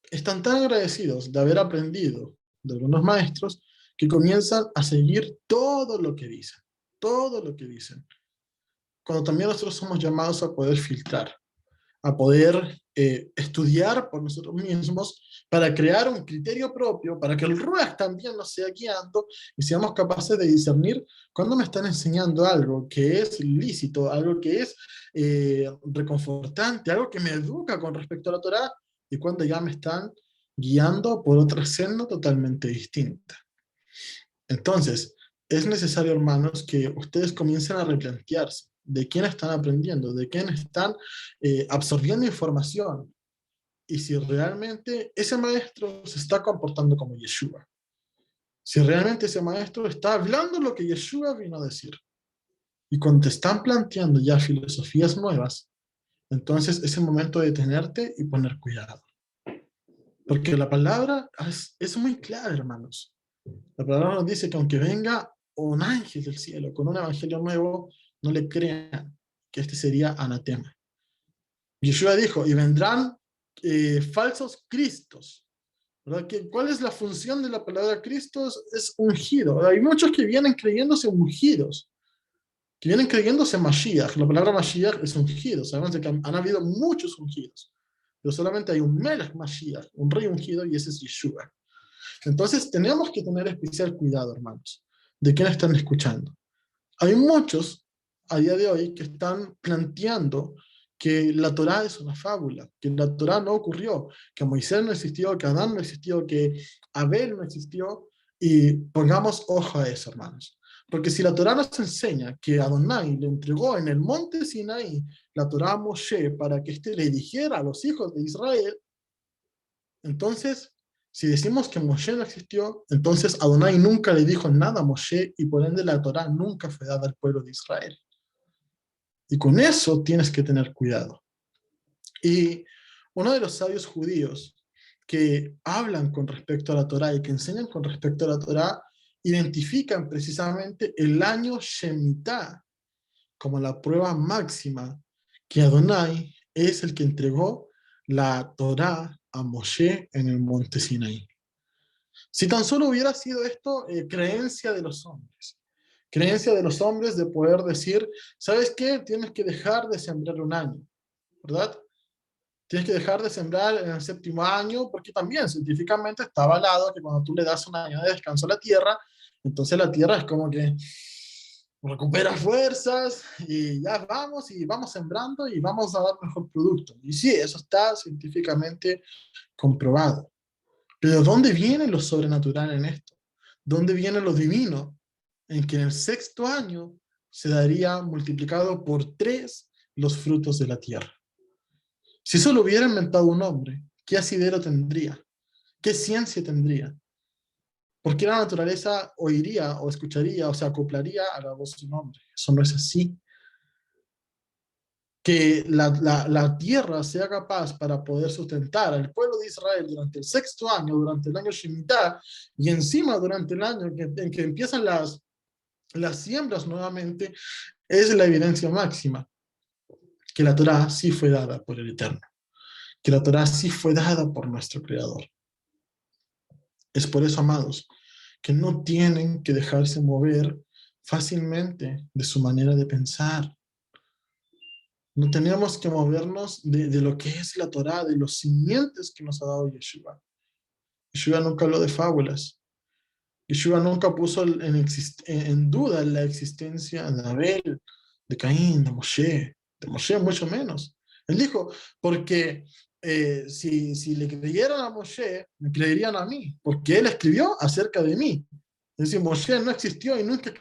están tan agradecidos de haber aprendido de algunos maestros que comienzan a seguir todo lo que dicen, todo lo que dicen. Cuando también nosotros somos llamados a poder filtrar, a poder estudiar por nosotros mismos para crear un criterio propio, para que el Ruach también nos sea guiando y seamos capaces de discernir cuando me están enseñando algo que es lícito, algo que es reconfortante, algo que me educa con respecto a la Torá, y cuando ya me están guiando por otra senda totalmente distinta. Entonces, es necesario, hermanos, que ustedes comiencen a replantearse de quién están aprendiendo, de quién están absorbiendo información, y si realmente ese maestro se está comportando como Yeshua. Si realmente ese maestro está hablando lo que Yeshua vino a decir. Y cuando te están planteando ya filosofías nuevas, entonces es el momento de detenerte y poner cuidado. Porque la palabra es muy clara, hermanos. La palabra nos dice que aunque venga un ángel del cielo con un evangelio nuevo, no le crean, que este sería anatema. Yeshua dijo, y vendrán falsos cristos. ¿Verdad? ¿Cuál es la función de la palabra Cristo? Es ungido. Hay muchos que vienen creyéndose ungidos, que vienen creyéndose Mashiach. La palabra Mashiach es ungido. Sabemos que han habido muchos ungidos, pero solamente hay un Melech Mashiach, un rey ungido, y ese es Yeshua. Entonces tenemos que tener especial cuidado, hermanos, de quién están escuchando. Hay muchos a día de hoy que están planteando que la Torá es una fábula, que la Torá no ocurrió, que Moisés no existió, que Adán no existió, que Abel no existió, y pongamos ojo a eso, hermanos. Porque si la Torá nos enseña que Adonai le entregó en el monte Sinaí la Torá a Moshe para que éste le dijera a los hijos de Israel, entonces, si decimos que Moshe no existió, entonces Adonai nunca le dijo nada a Moshe, y por ende la Torá nunca fue dada al pueblo de Israel. Y con eso tienes que tener cuidado. Y uno de los sabios judíos que hablan con respecto a la Torá y que enseñan con respecto a la Torá, identifican precisamente el año Shemitah como la prueba máxima que Adonai es el que entregó la Torá a Moshe en el monte Sinaí. Si tan solo hubiera sido esto creencia de los hombres, creencia de los hombres de poder decir, ¿sabes qué? Tienes que dejar de sembrar un año, ¿verdad? Tienes que dejar de sembrar en el 7º año, porque también científicamente está avalado que cuando tú le das un año de descanso a la tierra, entonces la tierra es como que recupera fuerzas y ya vamos, y vamos sembrando y vamos a dar mejor producto. Y sí, eso está científicamente comprobado. Pero ¿dónde viene lo sobrenatural en esto? ¿Dónde viene lo divino? En que en el 6º año se daría multiplicado por 3 los frutos de la tierra. Si eso lo hubiera inventado un hombre, ¿qué asidero tendría? ¿Qué ciencia tendría? ¿Por qué la naturaleza oiría o escucharía o se acoplaría a la voz de un hombre? Eso no es así. Que la tierra sea capaz para poder sustentar al pueblo de Israel durante el 6º año, durante el año Shemitah, y encima durante el año en que empiezan las siembras nuevamente, es la evidencia máxima que la Torá sí fue dada por el Eterno, que la Torá sí fue dada por nuestro Creador. Es por eso, amados, que no tienen que dejarse mover fácilmente de su manera de pensar. No tenemos que movernos de lo que es la Torá, de los cimientos que nos ha dado Yeshua. Yeshua nunca habló de fábulas. Yeshua nunca puso en duda la existencia de Abel, de Caín, de Moshe mucho menos. Él dijo, porque si le creyeran a Moshe, me creerían a mí, porque él escribió acerca de mí. Es decir, Moshe no existió y nunca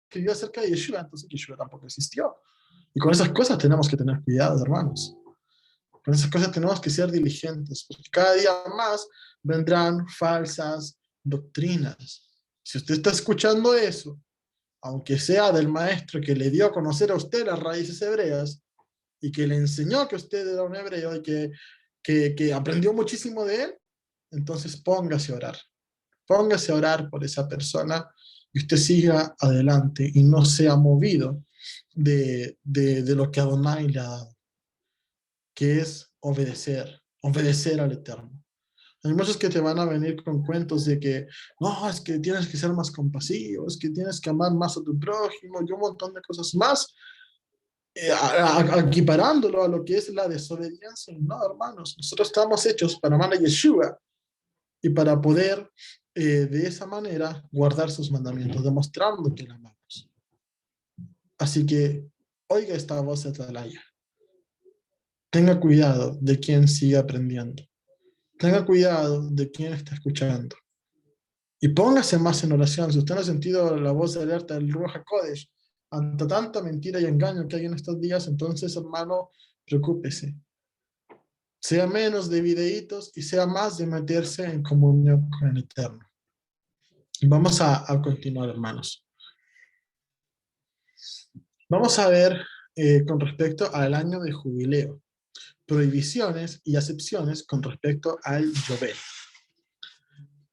escribió acerca de Yeshua, entonces Yeshua tampoco existió. Y con esas cosas tenemos que tener cuidado, hermanos. Con esas cosas tenemos que ser diligentes, porque cada día más vendrán falsas doctrinas. Si usted está escuchando eso, aunque sea del maestro que le dio a conocer a usted las raíces hebreas y que le enseñó que usted era un hebreo y que aprendió muchísimo de él, entonces póngase a orar. Póngase a orar por esa persona y usted siga adelante y no sea movido de lo que Adonai le ha dado, que es obedecer al Eterno. Hay muchos que te van a venir con cuentos de que no, es que tienes que ser más compasivo, es que tienes que amar más a tu prójimo y un montón de cosas más. equiparándolo a lo que es la desobediencia. No, hermanos, nosotros estamos hechos para amar a Yeshua y para poder de esa manera guardar sus mandamientos, demostrando que la amamos. Así que oiga esta voz de atalaya. Tenga cuidado de quien sigue aprendiendo. Tenga cuidado de quien está escuchando. Y póngase más en oración. Si usted no ha sentido la voz de alerta del Ruach HaKodesh ante tanta mentira y engaño que hay en estos días, entonces, hermano, preocúpese. Sea menos de videitos y sea más de meterse en comunión con el Eterno. Y vamos a continuar, hermanos. Vamos a ver con respecto al año de jubileo, prohibiciones y acepciones con respecto al Yobel.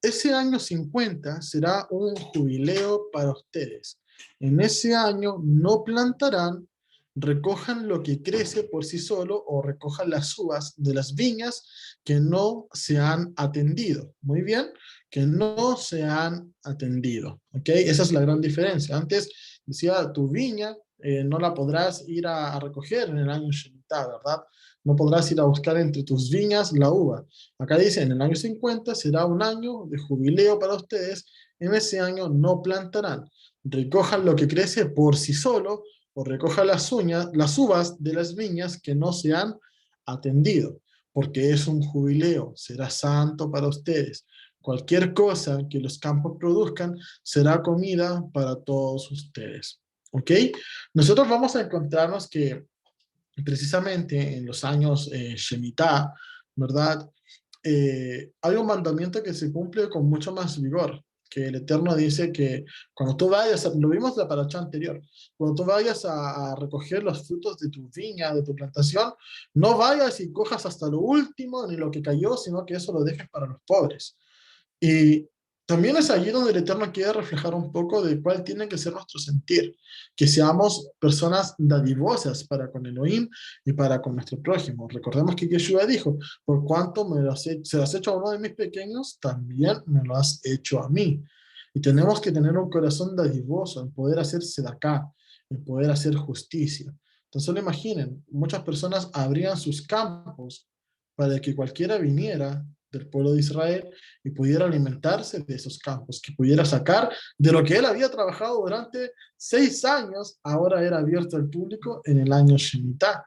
Ese año 50 será un jubileo para ustedes. En ese año no plantarán, recojan lo que crece por sí solo o recojan las uvas de las viñas que no se han atendido. Muy bien, que no se han atendido. ¿Ok? Esa es la gran diferencia. Antes decía, tu viña no la podrás ir a recoger en el año Shemitah, ¿verdad? No podrás ir a buscar entre tus viñas la uva. Acá dice, en el año 50 será un año de jubileo para ustedes. En ese año no plantarán. Recojan lo que crece por sí solo o recojan las uvas de las viñas que no se han atendido. Porque es un jubileo, será santo para ustedes. Cualquier cosa que los campos produzcan será comida para todos ustedes. ¿Ok? Nosotros vamos a encontrarnos que precisamente en los años Shemitah, ¿verdad? Hay un mandamiento que se cumple con mucho más vigor, que el Eterno dice que cuando tú vayas, lo vimos en la paracha anterior, cuando tú vayas a recoger los frutos de tu viña, de tu plantación, no vayas y cojas hasta lo último ni lo que cayó, sino que eso lo dejes para los pobres. Y también es allí donde el Eterno quiere reflejar un poco de cuál tiene que ser nuestro sentir, que seamos personas dadivosas para con Elohim y para con nuestro prójimo. Recordemos que Yeshua dijo, por cuanto se lo has hecho a uno de mis pequeños, también me lo has hecho a mí. Y tenemos que tener un corazón dadivoso en poder hacer sedacá, en poder hacer justicia. Entonces solo imaginen, muchas personas abrían sus campos para que cualquiera viniera del pueblo de Israel y pudiera alimentarse de esos campos, que pudiera sacar de lo que él había trabajado durante 6 años, ahora era abierto al público en el año Shemitah.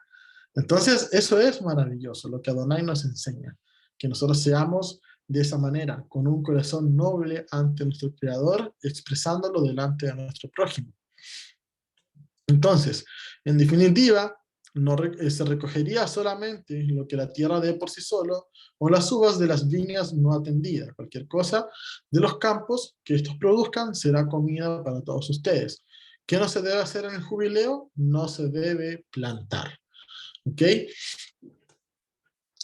Entonces, eso es maravilloso, lo que Adonai nos enseña, que nosotros seamos de esa manera, con un corazón noble ante nuestro Creador, expresándolo delante de nuestro prójimo. Entonces, en definitiva, se recogería solamente lo que la tierra dé por sí solo, o las uvas de las viñas no atendidas. Cualquier cosa de los campos que estos produzcan será comida para todos ustedes. ¿Qué no se debe hacer en el jubileo? No se debe plantar. ¿Ok?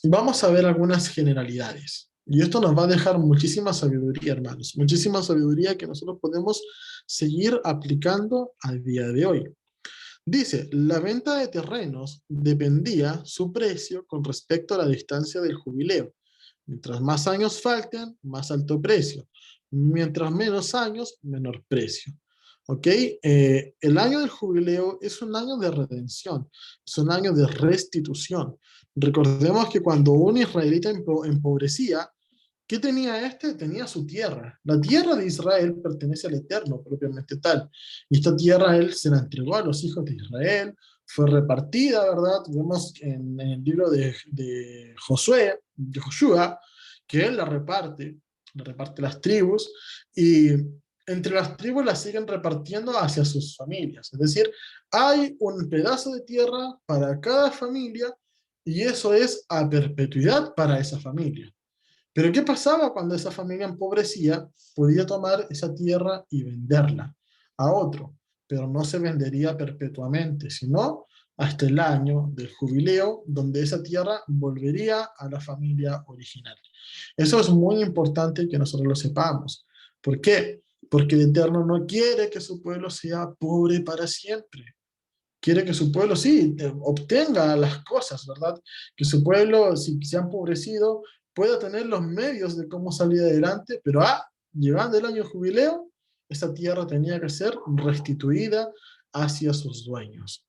Vamos a ver algunas generalidades. Y esto nos va a dejar muchísima sabiduría, hermanos. Muchísima sabiduría que nosotros podemos seguir aplicando al día de hoy. Dice, la venta de terrenos dependía su precio con respecto a la distancia del jubileo. Mientras más años falten, más alto precio. Mientras menos años, menor precio. ¿Ok? El año del jubileo es un año de redención, es un año de restitución. Recordemos que cuando un israelita empobrecía, ¿qué tenía este? Tenía su tierra. La tierra de Israel pertenece al Eterno, propiamente tal. Y esta tierra él se la entregó a los hijos de Israel, fue repartida, ¿verdad? Vemos en el libro de Josué, de Joshua, que él la reparte las tribus, y entre las tribus las siguen repartiendo hacia sus familias. Es decir, hay un pedazo de tierra para cada familia, y eso es a perpetuidad para esa familia. Pero ¿qué pasaba cuando esa familia empobrecía? Podía tomar esa tierra y venderla a otro, pero no se vendería perpetuamente, sino hasta el año del jubileo, donde esa tierra volvería a la familia original. Eso es muy importante que nosotros lo sepamos. ¿Por qué? Porque el Eterno no quiere que su pueblo sea pobre para siempre. Quiere que su pueblo sí obtenga las cosas, ¿verdad? Que su pueblo, si se ha empobrecido, pueda tener los medios de cómo salir adelante, pero llegando el año jubileo, esa tierra tenía que ser restituida hacia sus dueños.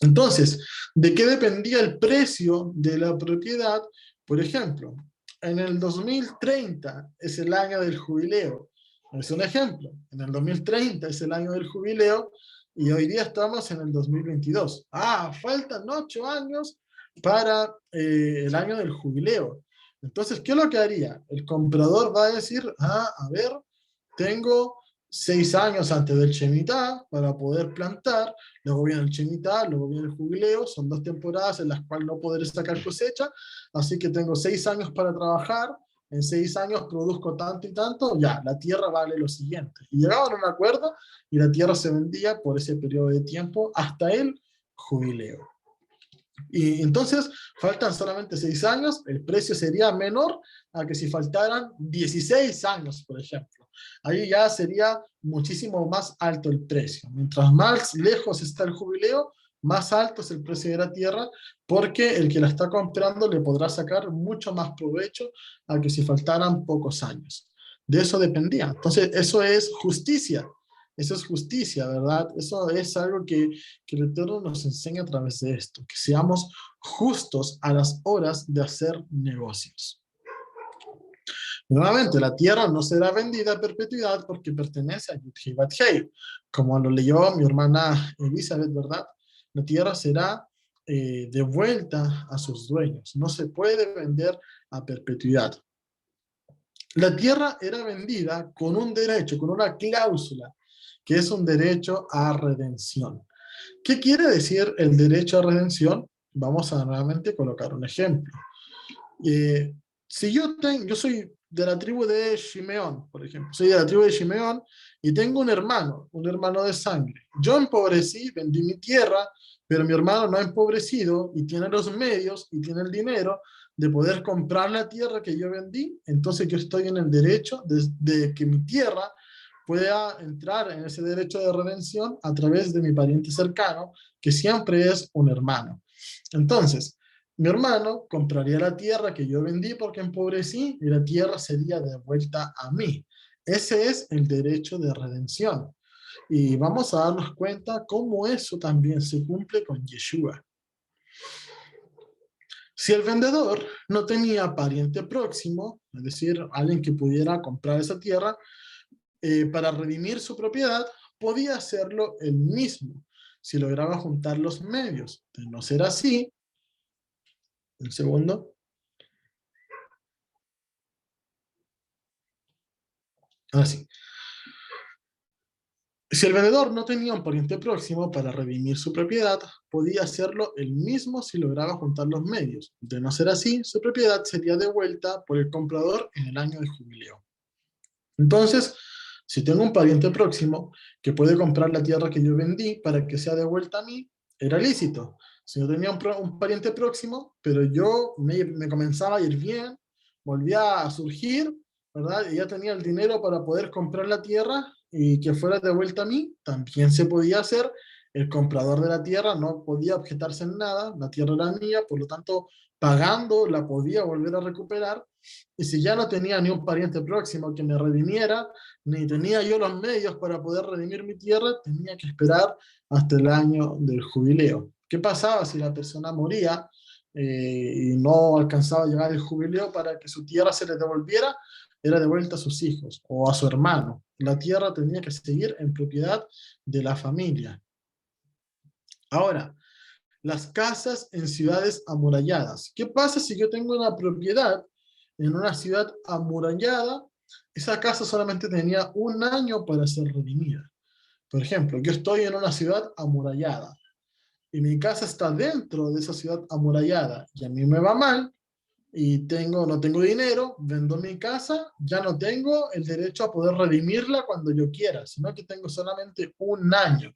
Entonces, ¿de qué dependía el precio de la propiedad? Por ejemplo, en el 2030 es el año del jubileo. Es un ejemplo. En el 2030 es el año del jubileo y hoy día estamos en el 2022. Faltan 8 años para el año del jubileo. Entonces, ¿qué es lo que haría? El comprador va a decir, a ver, tengo 6 años antes del Shemitah para poder plantar, luego viene el Shemitah, luego viene el jubileo, son 2 temporadas en las cuales no podré sacar cosecha, así que tengo 6 años para trabajar, en 6 años produzco tanto y tanto, ya, la tierra vale lo siguiente. Y llegaban a un acuerdo y la tierra se vendía por ese periodo de tiempo hasta el jubileo. Y entonces faltan solamente 6 años, el precio sería menor a que si faltaran 16 años, por ejemplo. Ahí ya sería muchísimo más alto el precio. Mientras más lejos está el jubileo, más alto es el precio de la tierra, porque el que la está comprando le podrá sacar mucho más provecho a que si faltaran pocos años. De eso dependía. Entonces, eso es justicia. Eso es justicia, ¿verdad? Eso es algo que el Eterno nos enseña a través de esto, que seamos justos a las horas de hacer negocios. Nuevamente, la tierra no será vendida a perpetuidad porque pertenece a Yud-Hei Bat-Hei. Como lo leyó mi hermana Elizabeth, ¿verdad? La tierra será devuelta a sus dueños. No se puede vender a perpetuidad. La tierra era vendida con un derecho, con una cláusula, que es un derecho a redención. ¿Qué quiere decir el derecho a redención? Vamos a nuevamente colocar un ejemplo. Si yo soy de la tribu de Shimeón, por ejemplo, soy de la tribu de Shimeón y tengo un hermano de sangre. Yo empobrecí, vendí mi tierra, pero mi hermano no ha empobrecido y tiene los medios y tiene el dinero de poder comprar la tierra que yo vendí. Entonces yo estoy en el derecho de que mi tierra pueda entrar en ese derecho de redención a través de mi pariente cercano, que siempre es un hermano. Entonces, mi hermano compraría la tierra que yo vendí porque empobrecí y la tierra sería devuelta a mí. Ese es el derecho de redención. Y vamos a darnos cuenta cómo eso también se cumple con Yeshua. Si el vendedor no tenía pariente próximo, es decir, alguien que pudiera comprar esa tierra, para redimir su propiedad, podía hacerlo él mismo, si lograba juntar los medios. De no ser así, un segundo. Así. Si el vendedor no tenía un pariente próximo para redimir su propiedad, podía hacerlo él mismo si lograba juntar los medios. De no ser así, su propiedad sería devuelta por el comprador en el año de jubileo. Entonces, si tengo un pariente próximo que puede comprar la tierra que yo vendí para que sea devuelta a mí, era lícito. Si no tenía un pariente próximo, pero yo me comenzaba a ir bien, volvía a surgir, ¿verdad? Y ya tenía el dinero para poder comprar la tierra y que fuera devuelta a mí, también se podía hacer. El comprador de la tierra no podía objetarse en nada, la tierra era mía, por lo tanto, pagando la podía volver a recuperar. Y si ya no tenía ni un pariente próximo que me redimiera, ni tenía yo los medios para poder redimir mi tierra, tenía que esperar hasta el año del jubileo. ¿Qué pasaba si la persona moría y no alcanzaba a llegar el jubileo para que su tierra se le devolviera? Era devuelta a sus hijos o a su hermano. La tierra tenía que seguir en propiedad de la familia. Ahora, las casas en ciudades amuralladas. ¿Qué pasa si yo tengo una propiedad en una ciudad amurallada? Esa casa solamente tenía un año para ser redimida. Por ejemplo, yo estoy en una ciudad amurallada y mi casa está dentro de esa ciudad amurallada y a mí me va mal y no tengo dinero, vendo mi casa, ya no tengo el derecho a poder redimirla cuando yo quiera, sino que tengo solamente un año.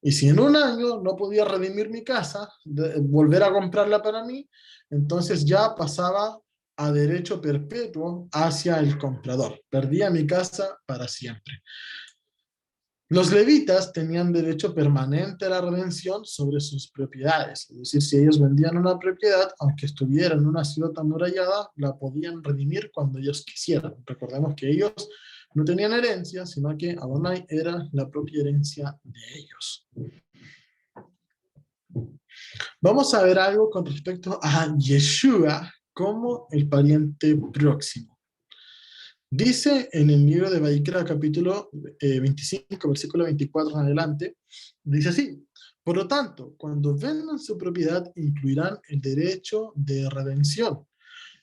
Y si en un año no podía redimir mi casa, volver a comprarla para mí, entonces ya pasaba a derecho perpetuo hacia el comprador. Perdía mi casa para siempre. Los levitas tenían derecho permanente a la redención sobre sus propiedades. Es decir, si ellos vendían una propiedad, aunque estuviera en una ciudad amurallada, la podían redimir cuando ellos quisieran. Recordemos que ellos no tenían herencia, sino que Adonai era la propia herencia de ellos. Vamos a ver algo con respecto a Yeshua como el pariente próximo. Dice en el libro de Vaikra, capítulo 25, versículo 24 en adelante, dice así: por lo tanto, cuando vendan su propiedad, incluirán el derecho de redención.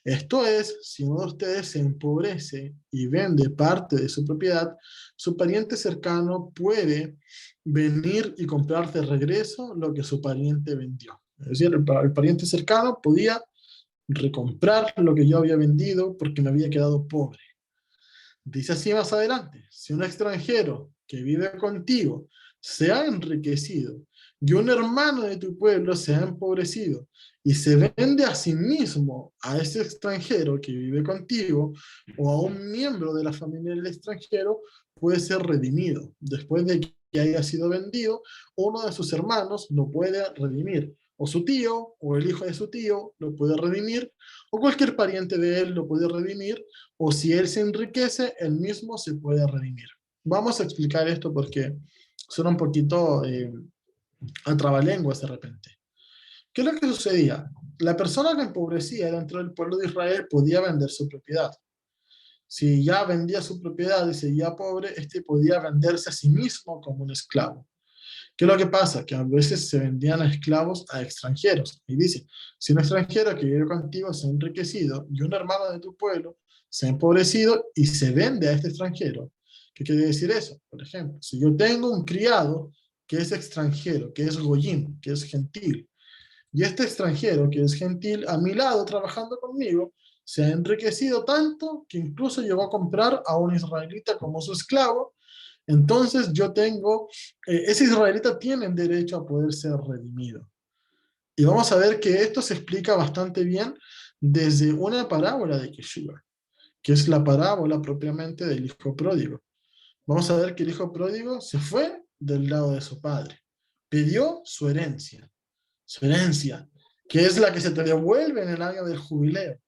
Esto es, si uno de ustedes se empobrece y vende parte de su propiedad, su pariente cercano puede venir y comprar de regreso lo que su pariente vendió. Es decir, el pariente cercano podía recomprar lo que yo había vendido porque me había quedado pobre. Dice así más adelante: si un extranjero que vive contigo se ha enriquecido y un hermano de tu pueblo se ha empobrecido y se vende a sí mismo a ese extranjero que vive contigo o a un miembro de la familia del extranjero, puede ser redimido. Después de que haya sido vendido, uno de sus hermanos lo puede redimir, o su tío o el hijo de su tío lo puede redimir, o cualquier pariente de él lo puede redimir, o si él se enriquece, él mismo se puede redimir. Vamos a explicar esto porque suena un poquito a trabalenguas de repente. ¿Qué es lo que sucedía? La persona que empobrecía dentro del pueblo de Israel podía vender su propiedad. Si ya vendía su propiedad y seguía pobre, este podía venderse a sí mismo como un esclavo. ¿Qué es lo que pasa? Que a veces se vendían a esclavos a extranjeros. Y dice, si un extranjero que vive contigo se ha enriquecido y un hermano de tu pueblo se ha empobrecido y se vende a este extranjero, ¿qué quiere decir eso? Por ejemplo, si yo tengo un criado que es extranjero, que es goyim, que es gentil, y este extranjero que es gentil a mi lado trabajando conmigo, se ha enriquecido tanto que incluso llegó a comprar a un israelita como su esclavo, entonces yo tengo, ese israelita tiene derecho a poder ser redimido. Y vamos a ver que esto se explica bastante bien desde una parábola de Yeshua, que es la parábola propiamente del hijo pródigo. Vamos a ver que el hijo pródigo se fue del lado de su padre, pidió su herencia, que es la que se te devuelve en el año del jubileo.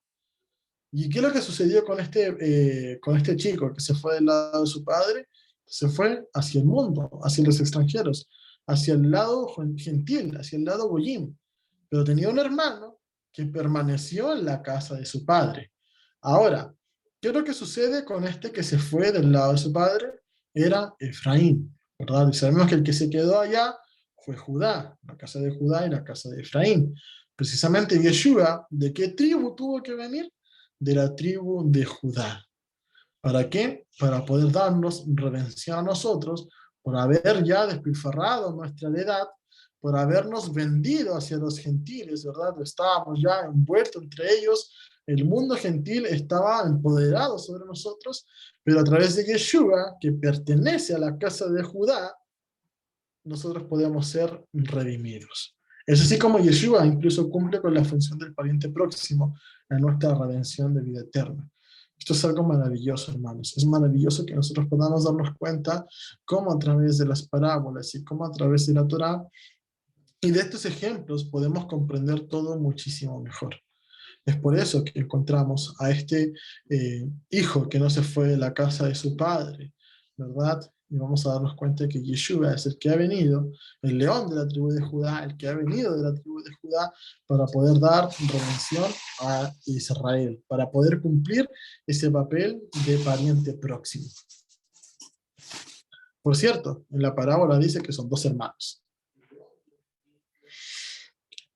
¿Y qué es lo que sucedió con este chico que se fue del lado de su padre? Se fue hacia el mundo, hacia los extranjeros, hacia el lado gentil, hacia el lado goyim. Pero tenía un hermano que permaneció en la casa de su padre. Ahora, ¿qué es lo que sucede con este que se fue del lado de su padre? Era Efraín, ¿verdad? Y sabemos que el que se quedó allá fue Judá, la casa de Judá y la casa de Efraín. Precisamente Yeshua, ¿de qué tribu tuvo que venir? De la tribu de Judá. ¿Para qué? Para poder darnos redención a nosotros por haber ya despilfarrado nuestra heredad, por habernos vendido hacia los gentiles, ¿verdad? Estábamos ya envueltos entre ellos, el mundo gentil estaba empoderado sobre nosotros, pero a través de Yeshua, que pertenece a la casa de Judá, nosotros podemos ser redimidos. Es así como Yeshua incluso cumple con la función del pariente próximo en nuestra redención de vida eterna. Esto es algo maravilloso, hermanos. Es maravilloso que nosotros podamos darnos cuenta cómo a través de las parábolas y cómo a través de la Torá y de estos ejemplos podemos comprender todo muchísimo mejor. Es por eso que encontramos a este hijo que no se fue de la casa de su padre, ¿verdad? Y vamos a darnos cuenta de que Yeshua es el que ha venido, el león de la tribu de Judá, el que ha venido de la tribu de Judá para poder dar redención a Israel, para poder cumplir ese papel de pariente próximo. Por cierto, en la parábola dice que son dos hermanos.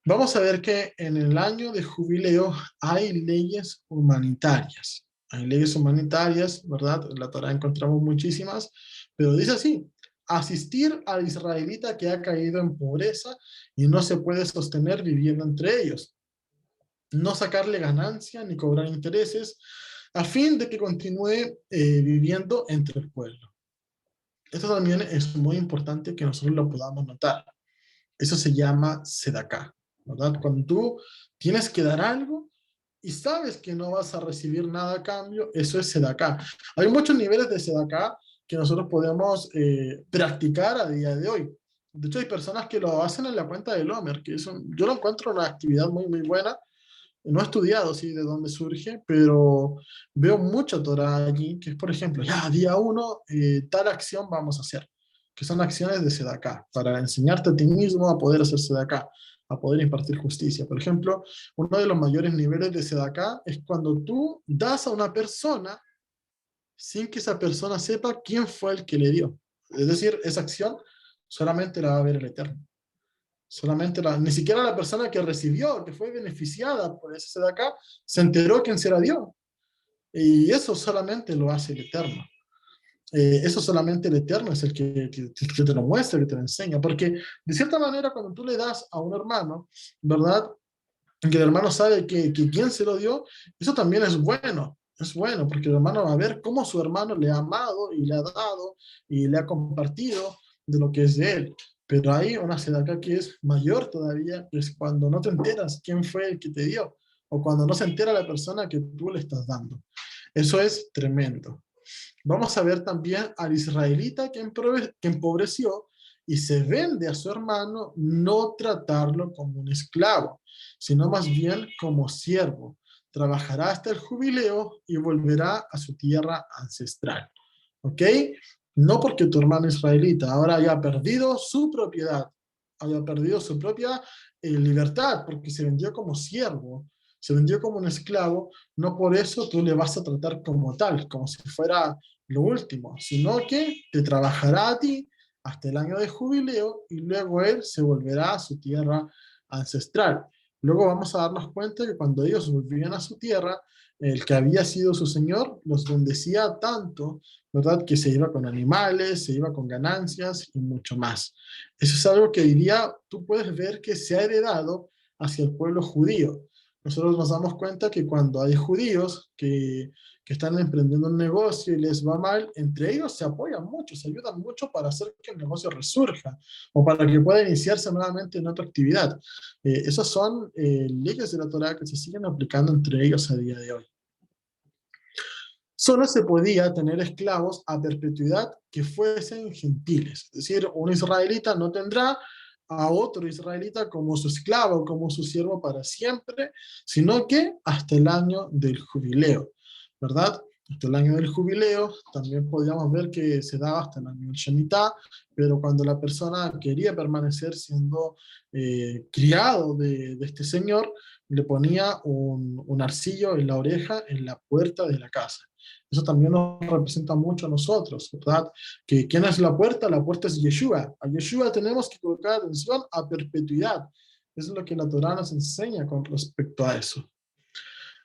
Vamos a ver que en el año de jubileo hay leyes humanitarias. Hay leyes humanitarias, ¿verdad? En la Torá encontramos muchísimas, pero dice así: asistir al israelita que ha caído en pobreza y no se puede sostener viviendo entre ellos. No sacarle ganancia ni cobrar intereses a fin de que continúe viviendo entre el pueblo. Esto también es muy importante que nosotros lo podamos notar. Eso se llama sedaká, ¿verdad? Cuando tú tienes que dar algo y sabes que no vas a recibir nada a cambio, eso es sedaká. Hay muchos niveles de sedaká que nosotros podemos practicar a día de hoy. De hecho, hay personas que lo hacen en la cuenta del Homer, que yo lo encuentro una actividad muy, muy buena. No he estudiado, sí, de dónde surge, pero veo mucha Torah allí, que es, por ejemplo, ya, día 1, tal acción vamos a hacer, que son acciones de sedaká, para enseñarte a ti mismo a poder hacer sedaká. a poder impartir justicia. Por ejemplo, uno de los mayores niveles de Sedaká es cuando tú das a una persona sin que esa persona sepa quién fue el que le dio. Es decir, esa acción solamente la va a ver el Eterno. Ni siquiera la persona que recibió, que fue beneficiada por ese Sedaká, se enteró quién se la dio. Y eso solamente lo hace el Eterno. Eso solamente el Eterno es el que te lo muestra, que te lo enseña. Porque de cierta manera cuando tú le das a un hermano, ¿verdad? Que el hermano sabe que quién se lo dio, eso también es bueno. Es bueno porque el hermano va a ver cómo su hermano le ha amado y le ha dado y le ha compartido de lo que es de él. Pero hay una sedaká que es mayor todavía, que es cuando no te enteras quién fue el que te dio, o cuando no se entera la persona que tú le estás dando. Eso es tremendo. Vamos a ver también al israelita que empobreció y se vende a su hermano, no tratarlo como un esclavo, sino más bien como siervo. Trabajará hasta el jubileo y volverá a su tierra ancestral. ¿Ok? No porque tu hermano israelita ahora haya perdido su propiedad, haya perdido su propia libertad, porque se vendió como siervo, se vendió como un esclavo, no por eso tú le vas a tratar como tal, como si fuera lo último, sino que te trabajará a ti hasta el año de jubileo y luego él se volverá a su tierra ancestral. Luego vamos a darnos cuenta que cuando ellos volvían a su tierra, el que había sido su señor los bendecía tanto, ¿verdad? Que se iba con animales, se iba con ganancias y mucho más. Eso es algo que hoy día tú puedes ver que se ha heredado hacia el pueblo judío. Nosotros nos damos cuenta que cuando hay judíos que están emprendiendo un negocio y les va mal, entre ellos se apoyan mucho, se ayudan mucho para hacer que el negocio resurja o para que pueda iniciarse nuevamente en otra actividad. Esas son leyes de la Torá que se siguen aplicando entre ellos a día de hoy. Solo se podía tener esclavos a perpetuidad que fuesen gentiles. Es decir, un israelita no tendrá a otro israelita como su esclavo, como su siervo para siempre, sino que hasta el año del jubileo, ¿verdad? Hasta el año del jubileo, también podríamos ver que se daba hasta el año del Shemitah, pero cuando la persona quería permanecer siendo criado de este señor, le ponía un arcillo en la oreja en la puerta de la casa. Eso también nos representa mucho a nosotros, ¿verdad? Que ¿quién es la puerta? La puerta es Yeshua. A Yeshua tenemos que colocar atención a perpetuidad. Eso es lo que la Torá nos enseña con respecto a eso.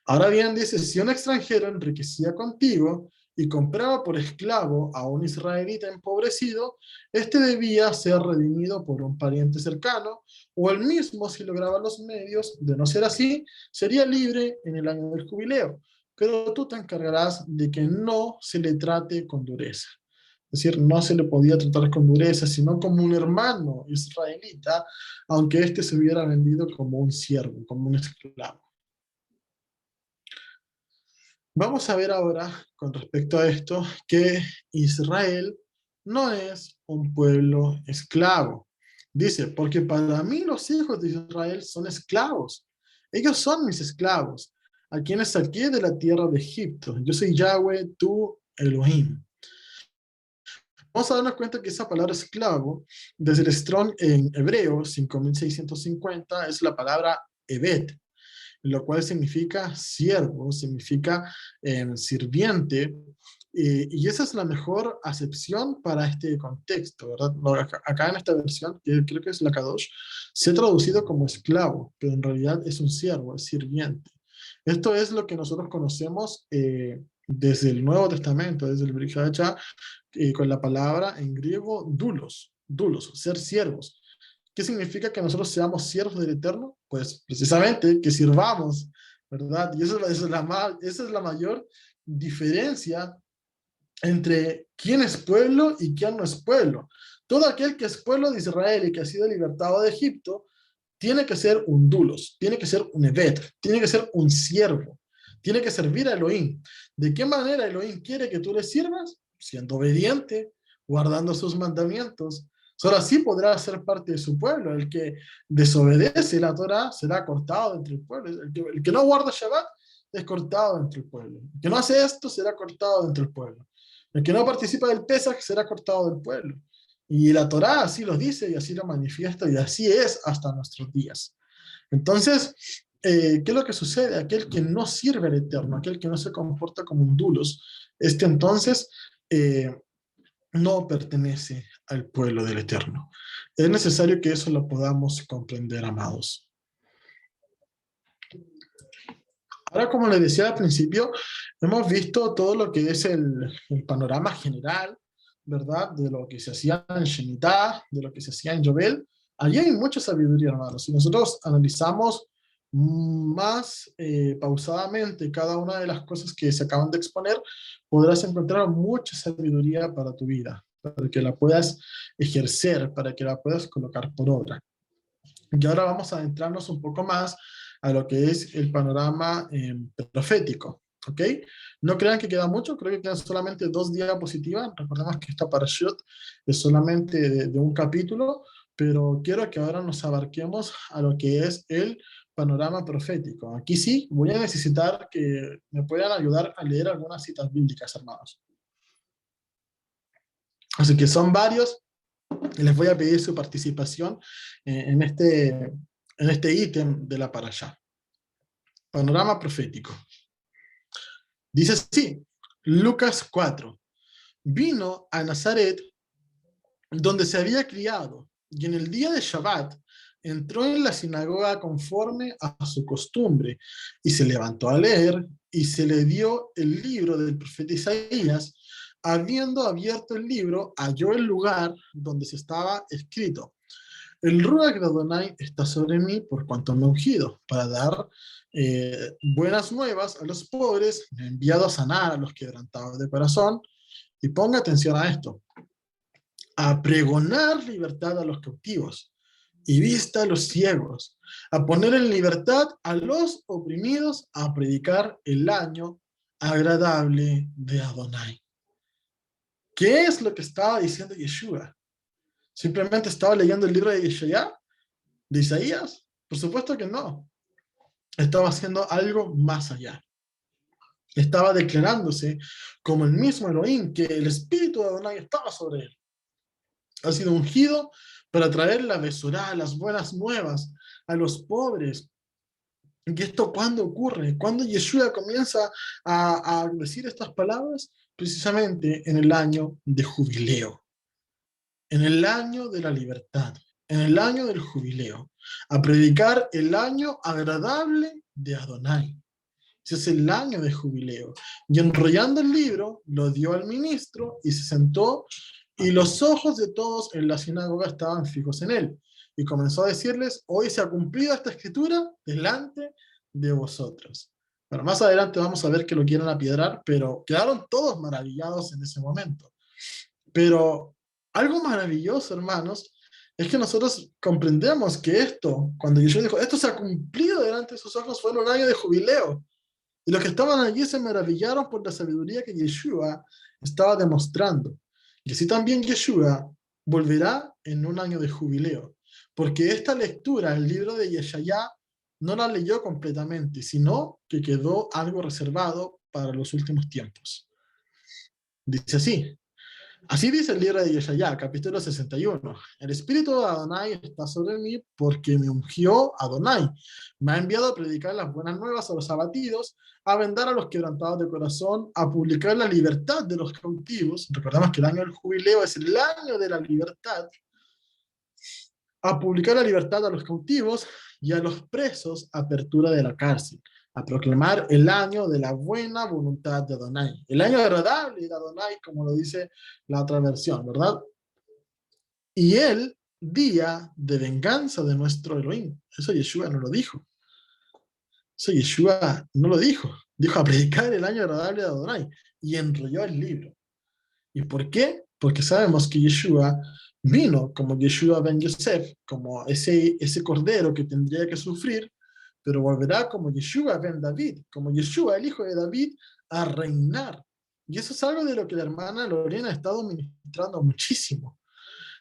Ahora bien, dice, si un extranjero enriquecía contigo y compraba por esclavo a un israelita empobrecido, este debía ser redimido por un pariente cercano, o él mismo, si lograba los medios. De no ser así, sería libre en el año del jubileo. Pero tú te encargarás de que no se le trate con dureza. Es decir, no se le podía tratar con dureza, sino como un hermano israelita, aunque éste se hubiera vendido como un siervo, como un esclavo. Vamos a ver ahora, con respecto a esto, que Israel no es un pueblo esclavo. Dice, porque para mí los hijos de Israel son esclavos. Ellos son mis esclavos, a quienes saqué de la tierra de Egipto. Yo soy Yahweh, tu Elohim. Vamos a darnos cuenta que esa palabra esclavo, desde el Strong en hebreo, 5650, es la palabra Evet, lo cual significa siervo, significa sirviente, y esa es la mejor acepción para este contexto, ¿verdad? Acá en esta versión, que creo que es la Kadosh, se ha traducido como esclavo, pero en realidad es un siervo, es sirviente. Esto es lo que nosotros conocemos desde el Nuevo Testamento, desde el Brit Hadashah, con la palabra en griego doulos, ser siervos. ¿Qué significa que nosotros seamos siervos del Eterno? Pues precisamente que sirvamos, ¿verdad? Y esa es la mayor diferencia entre quién es pueblo y quién no es pueblo. Todo aquel que es pueblo de Israel y que ha sido libertado de Egipto, tiene que ser un dulos, tiene que ser un evet, tiene que ser un siervo, tiene que servir a Elohim. ¿De qué manera Elohim quiere que tú le sirvas? Siendo obediente, guardando sus mandamientos. Solo así podrá ser parte de su pueblo. El que desobedece la Torah será cortado entre el pueblo. El que no guarda Shabbat es cortado entre el pueblo. El que no hace esto será cortado entre el pueblo. El que no participa del Pesach será cortado del pueblo. Y la Torá así lo dice y así lo manifiesta y así es hasta nuestros días. Entonces, ¿qué es lo que sucede? Aquel que no sirve al Eterno, aquel que no se comporta como un dulos, entonces no pertenece al pueblo del Eterno. Es necesario que eso lo podamos comprender, amados. Ahora, como les decía al principio, hemos visto todo lo que es el panorama general, ¿verdad? De lo que se hacía en Shemitah, de lo que se hacía en Yobel. Allí hay mucha sabiduría, hermanos. Si nosotros analizamos más pausadamente cada una de las cosas que se acaban de exponer, podrás encontrar mucha sabiduría para tu vida, para que la puedas ejercer, para que la puedas colocar por obra. Y ahora vamos a adentrarnos un poco más a lo que es el panorama profético, ¿ok? No crean que queda mucho, creo que quedan solamente 2 diapositivas. Recordemos que esta parashot es solamente de un capítulo, pero quiero que ahora nos abarquemos a lo que es el panorama profético. Aquí sí, voy a necesitar que me puedan ayudar a leer algunas citas bíblicas, hermanos. Así que son varios, y les voy a pedir su participación en este ítem de la parashá. Panorama profético. Dice así, Lucas 4. Vino a Nazaret, donde se había criado, y en el día de Shabbat entró en la sinagoga conforme a su costumbre, y se levantó a leer, y se le dio el libro del profeta Isaías. Habiendo abierto el libro, halló el lugar donde se estaba escrito: el Ruach de Adonai está sobre mí por cuanto me ha ungido, para dar buenas nuevas a los pobres, me ha enviado a sanar a los quebrantados de corazón, y ponga atención a esto, a pregonar libertad a los cautivos, y vista a los ciegos, a poner en libertad a los oprimidos, a predicar el año agradable de Adonai. ¿Qué es lo que estaba diciendo Yeshua? ¿Simplemente estaba leyendo el libro de Yeshayá? ¿De Isaías? Por supuesto que no. Estaba haciendo algo más allá. Estaba declarándose como el mismo Elohim, que el espíritu de Adonai estaba sobre él. Ha sido ungido para traer la besorá, las buenas nuevas a los pobres. ¿Y esto cuándo ocurre? ¿Cuándo Yeshua comienza a decir estas palabras? Precisamente en el año de jubileo, en el año de la libertad, en el año del jubileo, a predicar el año agradable de Adonai. Ese es el año de jubileo. Y enrollando el libro, lo dio al ministro y se sentó, y los ojos de todos en la sinagoga estaban fijos en él. Y comenzó a decirles: hoy se ha cumplido esta escritura delante de vosotros. Pero más adelante vamos a ver que lo quieren apiedrar, pero quedaron todos maravillados en ese momento. Pero algo maravilloso, hermanos, es que nosotros comprendemos que esto, cuando Yeshua dijo, esto se ha cumplido delante de sus ojos, fue en un año de jubileo. Y los que estaban allí se maravillaron por la sabiduría que Yeshua estaba demostrando. Y así también Yeshua volverá en un año de jubileo. Porque esta lectura, el libro de Yeshayá, no la leyó completamente, sino que quedó algo reservado para los últimos tiempos. Dice así. Así dice el libro de Yeshayá, capítulo 61. El espíritu de Adonai está sobre mí porque me ungió Adonai. Me ha enviado a predicar las buenas nuevas a los abatidos, a vendar a los quebrantados de corazón, a publicar la libertad de los cautivos. Recordamos que el año del jubileo es el año de la libertad. A publicar la libertad a los cautivos y a los presos, apertura de la cárcel. A proclamar el año de la buena voluntad de Adonai. El año agradable de Adonai, como lo dice la otra versión, ¿verdad? Y el día de venganza de nuestro Elohim. Eso Yeshua no lo dijo. Eso Yeshua no lo dijo. Dijo a predicar el año agradable de Adonai. Y enrolló el libro. ¿Y por qué? Porque sabemos que Yeshua vino como Yeshua ben Yosef, como ese cordero que tendría que sufrir, pero volverá como Yeshua ben David, como Yeshua, el hijo de David, a reinar. Y eso es algo de lo que la hermana Lorena ha estado ministrando muchísimo.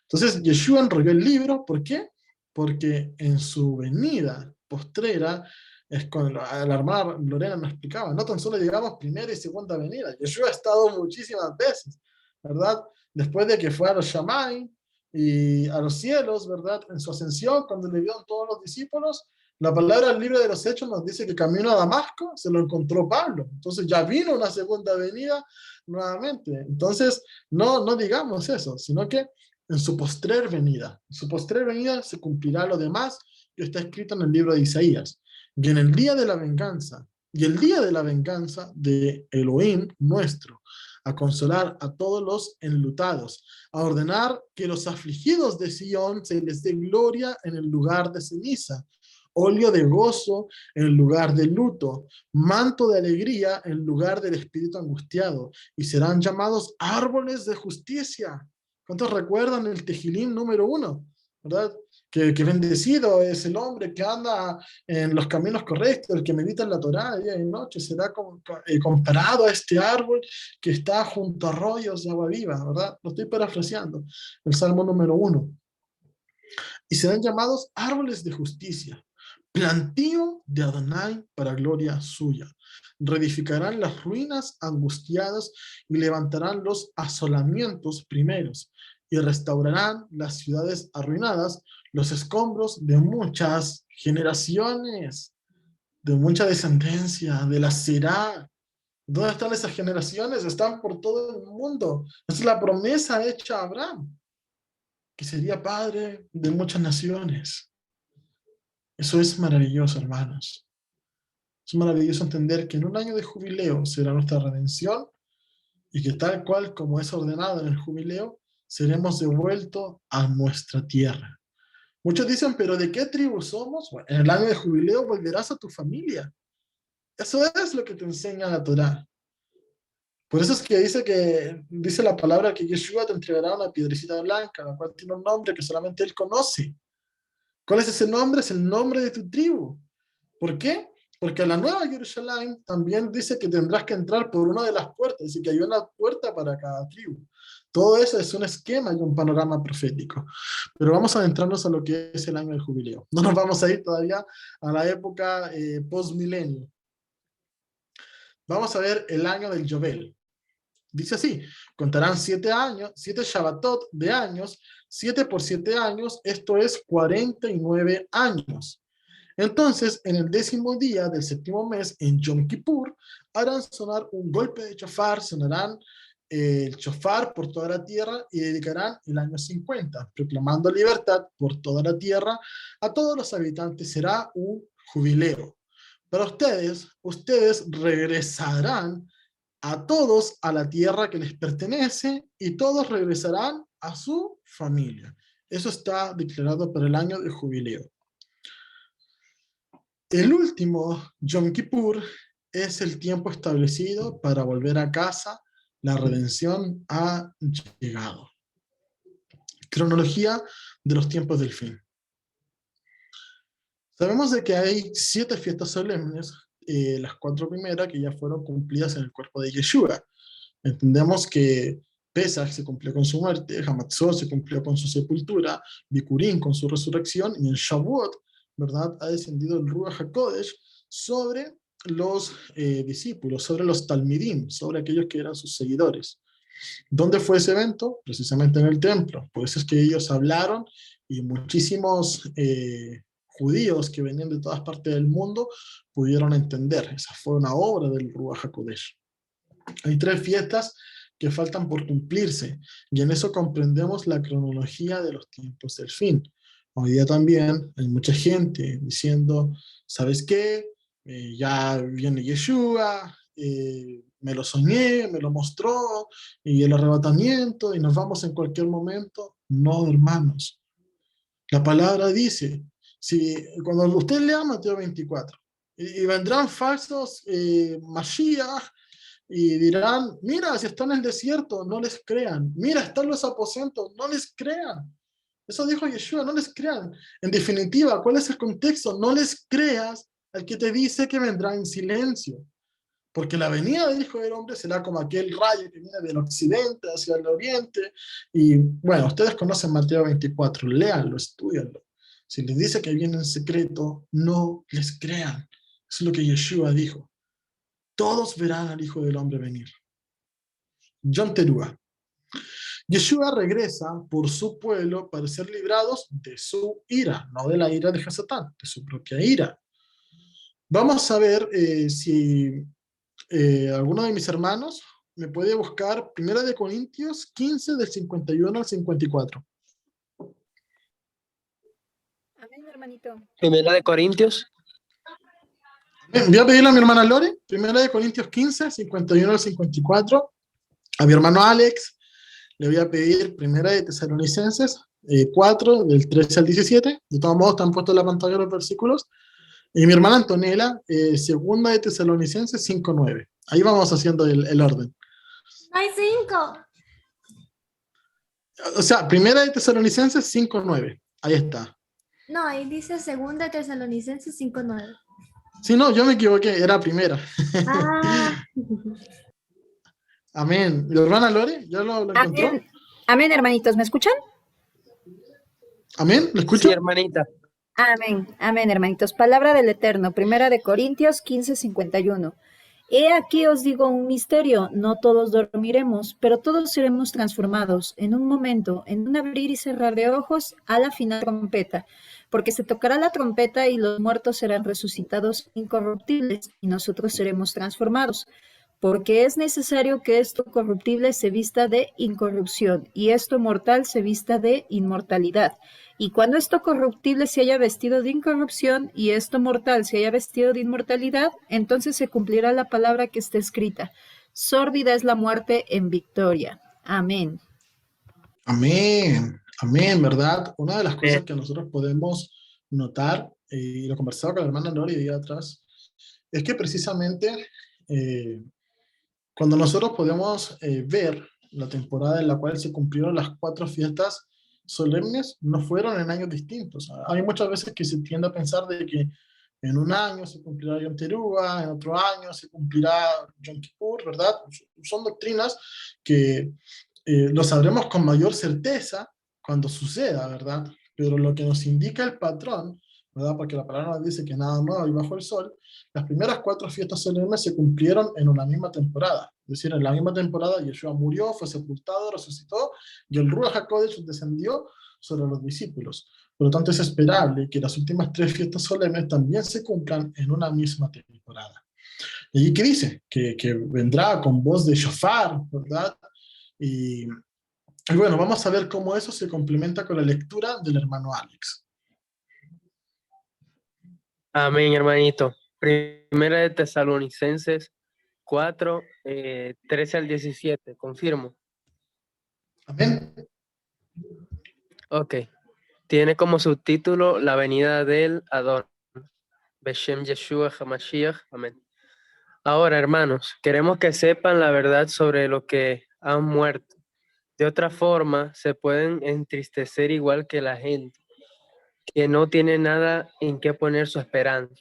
Entonces, Yeshua enrolló el libro, ¿por qué? Porque en su venida postrera, es cuando la hermana Lorena nos explicaba, no tan solo llegamos primera y segunda venida, Yeshua ha estado muchísimas veces, ¿verdad? Después de que fue a los Shammai, y a los cielos, ¿verdad? En su ascensión, cuando le vieron todos los discípulos, la palabra del libro de los Hechos nos dice que camino a Damasco se lo encontró Pablo. Entonces ya vino una segunda venida nuevamente. Entonces, no digamos eso, sino que en su postrer venida se cumplirá lo demás que está escrito en el libro de Isaías. Y en el día de la venganza, y el día de la venganza de Elohim nuestro, a consolar a todos los enlutados, a ordenar que los afligidos de Sion se les dé gloria en el lugar de ceniza, óleo de gozo en el lugar del luto, manto de alegría en lugar del espíritu angustiado, y serán llamados árboles de justicia. ¿Cuántos recuerdan el Tejilim número 1? ¿Verdad? Que bendecido es el hombre que anda en los caminos correctos, el que medita en la Torá día y noche, será comparado a este árbol que está junto a arroyos de agua viva, ¿verdad? Lo estoy parafraseando, el Salmo número 1. Y serán llamados árboles de justicia, plantío de Adonai para gloria suya. Reedificarán las ruinas angustiadas y levantarán los asolamientos primeros y restaurarán las ciudades arruinadas, los escombros de muchas generaciones, de mucha descendencia, de la Será. ¿Dónde están esas generaciones? Están por todo el mundo. Esa es la promesa hecha a Abraham, que sería padre de muchas naciones. Eso es maravilloso, hermanos. Es maravilloso entender que en un año de jubileo será nuestra redención y que tal cual como es ordenado en el jubileo, seremos devueltos a nuestra tierra. Muchos dicen, pero ¿de qué tribu somos? Bueno, en el año de jubileo volverás a tu familia. Eso es lo que te enseña la Torá. Por eso es que dice la palabra que Yeshua te entregará una piedrecita blanca, la cual tiene un nombre que solamente él conoce. ¿Cuál es ese nombre? Es el nombre de tu tribu. ¿Por qué? Porque a la nueva Jerusalén también dice que tendrás que entrar por una de las puertas, así que hay una puerta para cada tribu. Todo eso es un esquema y un panorama profético. Pero vamos a adentrarnos a lo que es el año del jubileo. No nos vamos a ir todavía a la época post-milenio. Vamos a ver el año del Yobel. Dice así, contarán 7 años, 7 Shabbatot de años, 7 por 7 años, esto es 49 años. Entonces, en el 10º día del 7º mes, en Yom Kippur, harán sonar un golpe de shofar, sonarán el shofar por toda la tierra y dedicarán el año 50, proclamando libertad por toda la tierra a todos los habitantes. Será un jubileo. Para ustedes regresarán a todos a la tierra que les pertenece y todos regresarán a su familia. Eso está declarado para el año de jubileo. El último Yom Kippur es el tiempo establecido para volver a casa. La redención ha llegado. Cronología de los tiempos del fin. Sabemos de que hay 7 fiestas solemnes, las 4 primeras que ya fueron cumplidas en el cuerpo de Yeshua. Entendemos que Pesach se cumplió con su muerte, Hamatzot se cumplió con su sepultura, Bikurim con su resurrección, y en Shavuot, ¿verdad?, ha descendido el Ruach HaKodesh sobre los discípulos, sobre los talmidim, sobre aquellos que eran sus seguidores. ¿Dónde fue ese evento? Precisamente en el templo. Por eso es que ellos hablaron y muchísimos judíos que venían de todas partes del mundo pudieron entender. Esa fue una obra del Ruach HaKodesh. Hay 3 fiestas que faltan por cumplirse, y en eso comprendemos la cronología de los tiempos del fin. Hoy día también hay mucha gente diciendo, ¿sabes qué? Ya viene Yeshua, me lo soñé, me lo mostró, y el arrebatamiento, y nos vamos en cualquier momento. No, hermanos. La palabra dice, cuando usted lea Mateo 24, y vendrán falsos Mashiach, y dirán, mira, si están en el desierto, no les crean. Mira, están los aposentos, no les crean. Eso dijo Yeshua, no les crean. En definitiva, ¿cuál es el contexto? No les creas al que te dice que vendrá en silencio. Porque la venida del Hijo del Hombre será como aquel rayo que viene del occidente hacia el oriente. Y bueno, ustedes conocen Mateo 24, léanlo, estudianlo. Si les dice que viene en secreto, no les crean. Eso es lo que Yeshua dijo. Todos verán al Hijo del Hombre venir. Yom Teruah. Yeshua regresa por su pueblo para ser librados de su ira, no de la ira de Hasatán, de su propia ira. Vamos a ver si alguno de mis hermanos me puede buscar 1 de Corintios 15 del 51 al 54. Amén, hermanito. Primera de Corintios. Voy a pedirle a mi hermana Lore, 1 de Corintios 15, 51 al 54. A mi hermano Alex le voy a pedir 1 de Tesalonicenses 4, del 13 al 17. De todos modos, están puestos en la pantalla los versículos. Y mi hermana Antonella, 2 de Tesalonicenses 5, 9. Ahí vamos haciendo el orden. Hay 5. O sea, 1 de Tesalonicenses 5, 9. Ahí está. No, ahí dice 2 Tesalonicenses 5:9. Sí, no, yo me equivoqué, era primera. Ah, Amén. ¿Mi hermana Lore ya lo encontró? Amén. Amén, hermanitos. ¿Me escuchan? Amén, ¿lo escucho? Sí, hermanita. Amén. Amén, hermanitos. Palabra del Eterno. Primera de Corintios 15, 51. He aquí os digo un misterio, no todos dormiremos, pero todos seremos transformados en un momento, en un abrir y cerrar de ojos, a la final trompeta, porque se tocará la trompeta y los muertos serán resucitados incorruptibles y nosotros seremos transformados, porque es necesario que esto corruptible se vista de incorrupción y esto mortal se vista de inmortalidad. Y cuando esto corruptible se haya vestido de incorrupción y esto mortal se haya vestido de inmortalidad, entonces se cumplirá la palabra que está escrita. Sórdida es la muerte en victoria. Amén. Amén, amén, ¿verdad? Una de las cosas que nosotros podemos notar, y lo conversaba con la hermana Lori ahí atrás, es que precisamente cuando nosotros podemos ver la temporada en la cual se cumplieron las 4 fiestas solemnes, no fueron en años distintos. Hay muchas veces que se tiende a pensar de que en un año se cumplirá Yom Teruah, en otro año se cumplirá Yom Kippur, ¿verdad? Son doctrinas que lo sabremos con mayor certeza cuando suceda, ¿verdad? Pero lo que nos indica el patrón, ¿verdad? Porque la palabra nos dice que nada nuevo hay bajo el sol, las primeras 4 fiestas solemnes se cumplieron en una misma temporada. Es decir, en la misma temporada Yeshua murió, fue sepultado, resucitó, y el Ruach HaKodesh descendió sobre los discípulos. Por lo tanto, es esperable que las últimas 3 fiestas solemnes también se cumplan en una misma temporada. ¿Y allí qué dice? Que vendrá con voz de shofar, ¿verdad? Y bueno, vamos a ver cómo eso se complementa con la lectura del hermano Alex. Amén, hermanito. Primera de Tesalonicenses 4, 13 al 17. Confirmo. Amén. Ok. Tiene como subtítulo La venida del Adón. Beshem Yeshua HaMashiach. Amén. Ahora, hermanos, queremos que sepan la verdad sobre lo que han muerto. De otra forma, se pueden entristecer igual que la gente, que no tiene nada en qué poner su esperanza.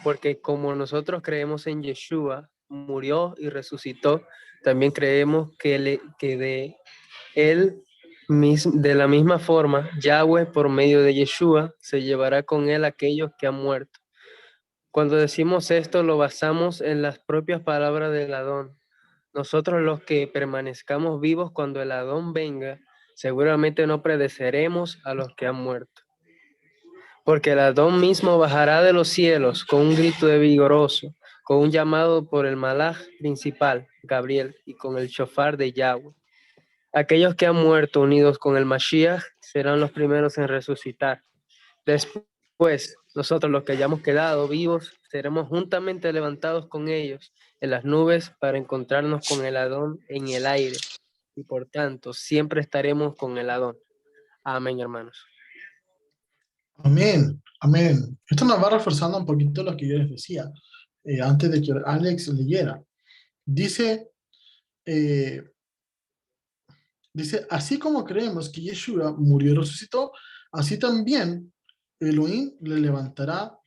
Porque como nosotros creemos en Yeshua, murió y resucitó, también creemos que de él, de la misma forma, Yahweh, por medio de Yeshua, se llevará con él a aquellos que han muerto. Cuando decimos esto, lo basamos en las propias palabras del Adón. Nosotros los que permanezcamos vivos cuando el Adón venga, seguramente no predeceremos a los que han muerto. Porque el Adón mismo bajará de los cielos con un grito de vigoroso, con un llamado por el Malaj principal, Gabriel, y con el shofar de Yahweh. Aquellos que han muerto unidos con el Mashiach serán los primeros en resucitar. Después, nosotros los que hayamos quedado vivos, seremos juntamente levantados con ellos en las nubes para encontrarnos con el Adón en el aire. Y por tanto, siempre estaremos con el Adón. Amén, hermanos. Amén, amén. Esto nos va reforzando un poquito lo que yo les decía antes de que Alex leyera. Dice, así como creemos que Yeshua murió y resucitó, así también Elohim levantará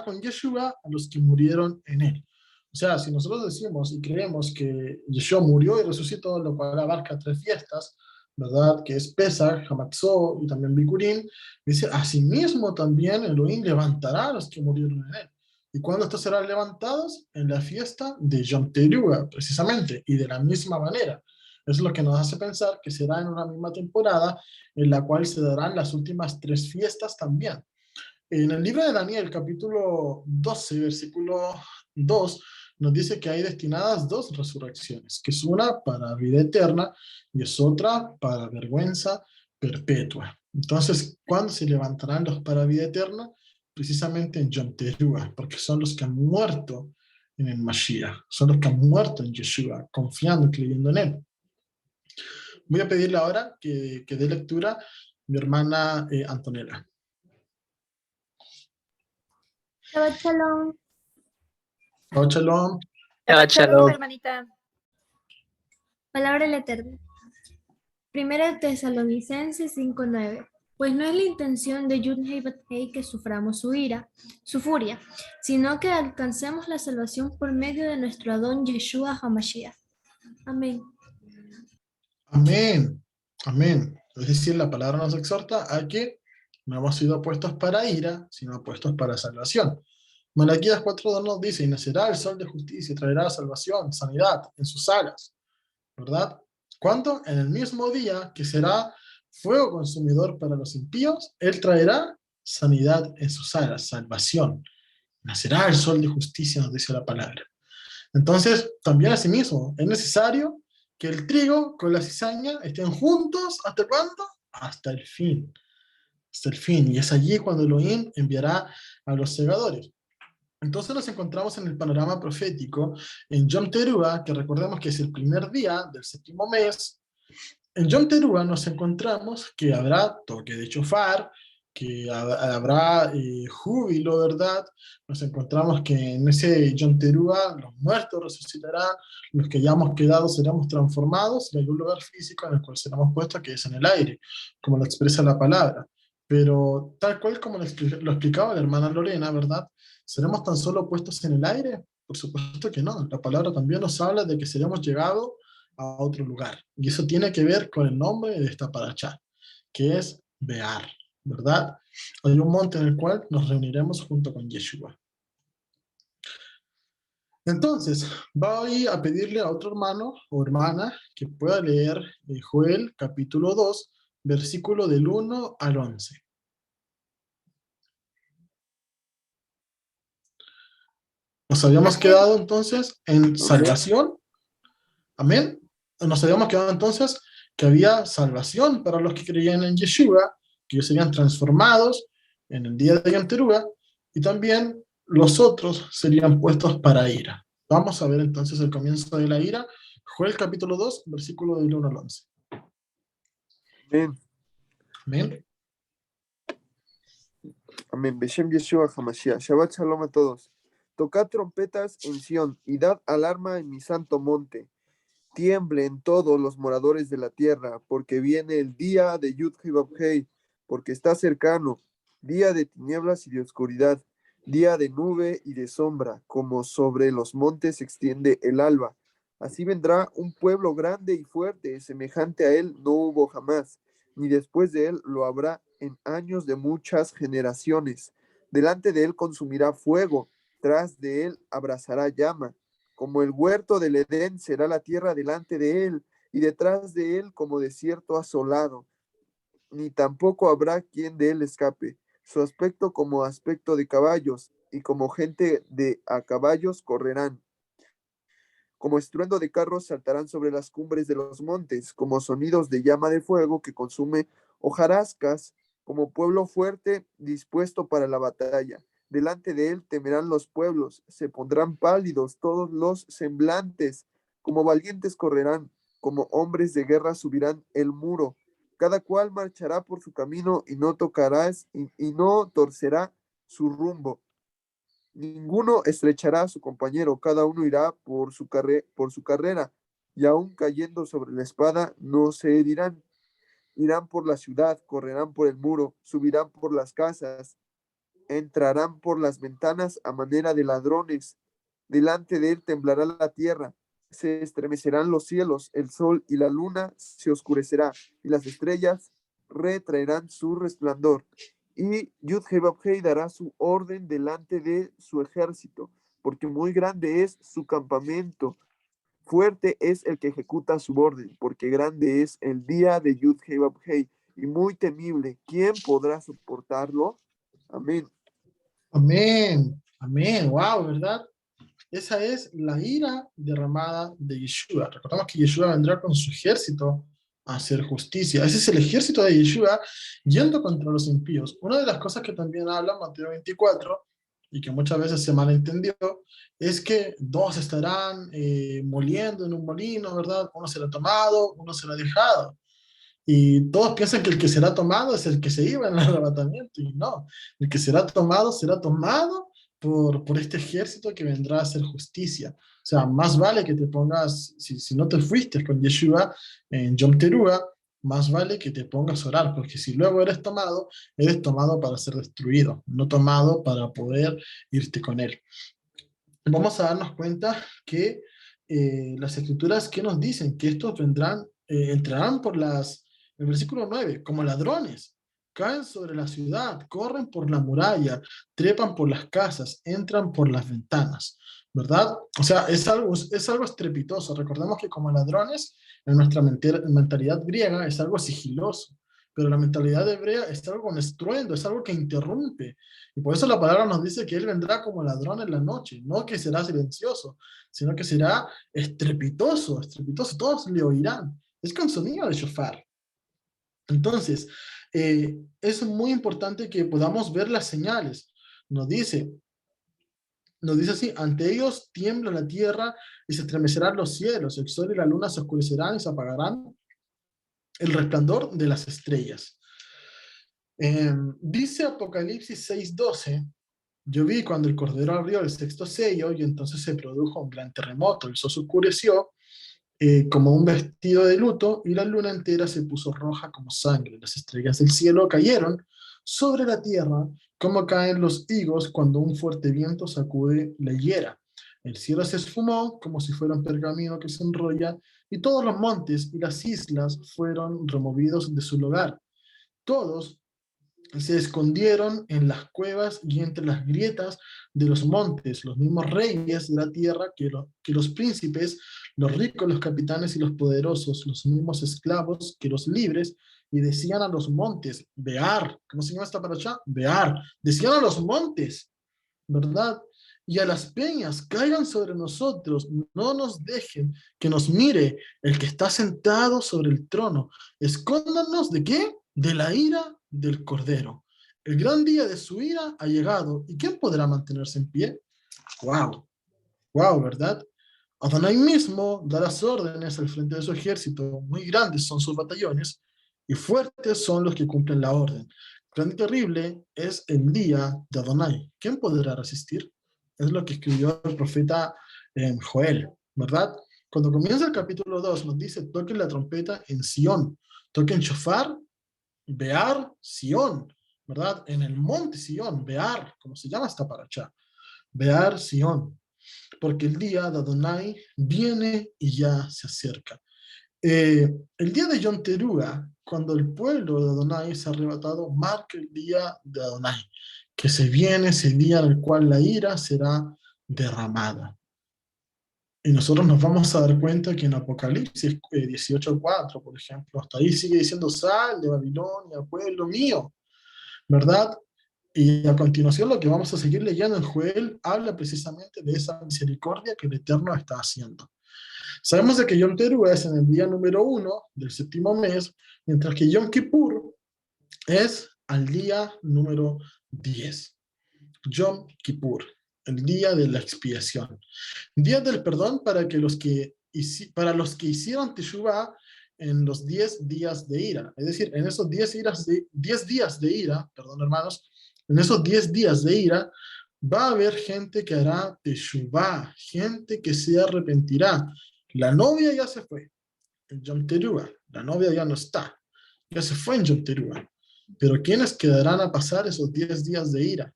con Yeshua a los que murieron en él. O sea, si nosotros decimos y creemos que Yeshua murió y resucitó, lo cual abarca 3 fiestas, ¿verdad? Que es Pesach, Hamatzot y también Bikurim, dice, asimismo también Elohim levantará a los que murieron en él. ¿Y cuándo estos serán levantados? En la fiesta de Yom Teruah, precisamente, y de la misma manera. Eso es lo que nos hace pensar que será en una misma temporada en la cual se darán las últimas 3 fiestas también. En el libro de Daniel, capítulo 12, versículo 2, nos dice que hay destinadas 2 resurrecciones, que es una para vida eterna y es otra para vergüenza perpetua. Entonces, ¿cuándo se levantarán los para vida eterna? Precisamente en Yom Teruah, porque son los que han muerto en el Mashiach, son los que han muerto en Yeshua, confiando y creyendo en él. Voy a pedirle ahora que dé lectura mi hermana Antonella. Shabbat Shalom. Shabbat Shalom. Shabbat Shalom, shalom. hermanita. Palabra del Eterno. Primera de Tesalonicenses 5:9. Pues no es la intención de Yud-Hei Bat-Hei que suframos su ira, su furia, sino que alcancemos la salvación por medio de nuestro Adón Yeshua HaMashiach. Amén. Amén. Amén. Es decir, la palabra nos exhorta a que no hemos sido puestos para ira, sino puestos para salvación. Malaquías 4:2 nos dice, y nacerá el sol de justicia y traerá salvación, sanidad en sus alas. ¿Verdad? ¿Cuándo? En el mismo día que será fuego consumidor para los impíos, Él traerá sanidad en sus alas, salvación. Nacerá el sol de justicia, nos dice la palabra. Entonces, también asimismo, es necesario que el trigo con la cizaña estén juntos, ¿hasta cuándo? Hasta el fin. Hasta el fin. Y es allí cuando Elohim enviará a los segadores. Entonces nos encontramos en el panorama profético en Yom Teruah, que recordemos que es el primer día del 7º mes. En Yom Teruah nos encontramos que habrá toque de shofar, que habrá júbilo, ¿verdad? Nos encontramos que en ese Yom Teruah los muertos resucitarán, los que hayamos quedado seremos transformados, y hay un lugar físico en el cual seremos puestos, que es en el aire, como lo expresa la palabra. Pero tal cual como lo explicaba la hermana Lorena, ¿verdad? ¿Seremos tan solo puestos en el aire? Por supuesto que no. La palabra también nos habla de que seremos llegados a otro lugar. Y eso tiene que ver con el nombre de esta paracha, que es Bear, ¿verdad? Hay un monte en el cual nos reuniremos junto con Yeshua. Entonces, voy a pedirle a otro hermano o hermana que pueda leer Joel capítulo 2, versículo del 1 al 11. Nos habíamos quedado entonces en salvación. Amén. Nos habíamos quedado entonces que había salvación para los que creían en Yeshua, que ellos serían transformados en el día de Yom Teruah, y también los otros serían puestos para ira. Vamos a ver entonces el comienzo de la ira. Joel capítulo 2, versículo del 1 al 11. Amén. Amén. Amén. Beshem Yeshua HaMashiach. Shabbat Shalom a todos. Tocad trompetas en Sión y dad alarma en mi santo monte. Tiemblen todos los moradores de la tierra, porque viene el día de Yud-Hei Vav-Hei, porque está cercano, día de tinieblas y de oscuridad, día de nube y de sombra, como sobre los montes se extiende el alba. Así vendrá un pueblo grande y fuerte, semejante a él no hubo jamás, ni después de él lo habrá en años de muchas generaciones. Delante de él consumirá fuego, tras de él abrazará llama. Como el huerto del Edén será la tierra delante de él, y detrás de él como desierto asolado. Ni tampoco habrá quien de él escape. Su aspecto como aspecto de caballos, y como gente de a caballos correrán. Como estruendo de carros saltarán sobre las cumbres de los montes, como sonidos de llama de fuego que consume hojarascas, como pueblo fuerte dispuesto para la batalla. Delante de él temerán los pueblos, se pondrán pálidos todos los semblantes, como valientes correrán, como hombres de guerra subirán el muro. Cada cual marchará por su camino y no tocarás y no torcerá su rumbo. Ninguno estrechará a su compañero, cada uno irá por su carrera, y aun cayendo sobre la espada, no se herirán. Irán por la ciudad, correrán por el muro, subirán por las casas, entrarán por las ventanas a manera de ladrones. Delante de él temblará la tierra, se estremecerán los cielos, el sol y la luna se oscurecerá, y las estrellas retraerán su resplandor, Y Yud-Heh-Vah-Heh dará su orden delante de su ejército, porque muy grande es su campamento. Fuerte es el que ejecuta su orden, porque grande es el día de Yud-Heh-Vah-Heh y muy temible. ¿Quién podrá soportarlo? Amén. Amén, amén, wow, ¿verdad? Esa es la ira derramada de Yeshua. Recordamos que Yeshua vendrá con su ejército a hacer justicia. Ese es el ejército de Yeshua yendo contra los impíos. Una de las cosas que también habla Mateo 24 y que muchas veces se malentendió es que dos estarán moliendo en un molino, ¿verdad? Uno será tomado, uno será dejado. Y todos piensan que el que será tomado es el que se iba en el arrebatamiento, y no, el que será tomado por este ejército que vendrá a hacer justicia. O sea, más vale que te pongas, si no te fuiste con Yeshua en Yom Teruah, más vale que te pongas a orar, porque si luego eres tomado para ser destruido, no tomado para poder irte con él. Vamos a darnos cuenta que las escrituras que nos dicen que estos vendrán, entrarán por el versículo 9, como ladrones, caen sobre la ciudad, corren por la muralla, trepan por las casas, entran por las ventanas, ¿verdad? O sea, es algo estrepitoso. Recordemos que como ladrones, en nuestra mentalidad griega es algo sigiloso, pero la mentalidad hebrea es algo con estruendo, es algo que interrumpe. Y por eso la palabra nos dice que Él vendrá como ladrón en la noche, no que será silencioso, sino que será estrepitoso, estrepitoso, todos le oirán. Es con sonido de shofar. Entonces, es muy importante que podamos ver las señales. Nos dice así, ante ellos tiembla la tierra y se estremecerán los cielos, el sol y la luna se oscurecerán y se apagarán el resplandor de las estrellas. Dice Apocalipsis 6:12, yo vi cuando el Cordero abrió el sexto sello y entonces se produjo un gran terremoto, el sol se oscureció como un vestido de luto y la luna entera se puso roja como sangre. Las estrellas del cielo cayeron sobre la tierra como caen los higos cuando un fuerte viento sacude la higuera. El cielo se esfumó como si fuera un pergamino que se enrolla y todos los montes y las islas fueron removidos de su lugar. Todos se escondieron en las cuevas y entre las grietas de los montes, los mismos reyes de la tierra que los príncipes, los ricos, los capitanes y los poderosos, los mismos esclavos que los libres, y decían a los montes, Bear, ¿cómo se llama esta para allá? Bear, decían a los montes, ¿verdad? Y a las peñas, caigan sobre nosotros, no nos dejen que nos mire el que está sentado sobre el trono. Escóndanos ¿de qué? De la ira del Cordero. El gran día de su ira ha llegado. ¿Y quién podrá mantenerse en pie? ¡Wow! ¡Wow! ¿Verdad? Adonai mismo da las órdenes al frente de su ejército. Muy grandes son sus batallones y fuertes son los que cumplen la orden. Gran y terrible es el día de Adonai. ¿Quién podrá resistir? Es lo que escribió el profeta Joel, ¿verdad? Cuando comienza el capítulo 2 nos dice, toquen la trompeta en Sión, toquen shofar, Bear, Sión, ¿verdad? En el monte Sión, Bear, como se llama esta paracha, Bear, Sión, porque el día de Adonai viene y ya se acerca. El día de Yom Teruah, cuando el pueblo de Adonai es arrebatado, marca el día de Adonai, que se viene ese día en el cual la ira será derramada. Y nosotros nos vamos a dar cuenta que en Apocalipsis 18:4, por ejemplo, hasta ahí sigue diciendo, sal de Babilonia, pueblo mío, ¿verdad? Y a continuación lo que vamos a seguir leyendo en Joel habla precisamente de esa misericordia que el Eterno está haciendo. Sabemos de que Yom Teruah es en el día número 1 del séptimo mes, mientras que Yom Kippur es al día número 10. Yom Kippur, el día de la expiación. Día del perdón para los que hicieron Teshuvah en los 10 días de ira. Es decir, en esos 10 días de ira, perdón hermanos, en esos 10 días de ira va a haber gente que hará Teshuvah, gente que se arrepentirá. La novia ya se fue en Yom Teruah, la novia ya no está, ya se fue en Yom Teruah. Pero ¿quiénes quedarán a pasar esos 10 días de ira?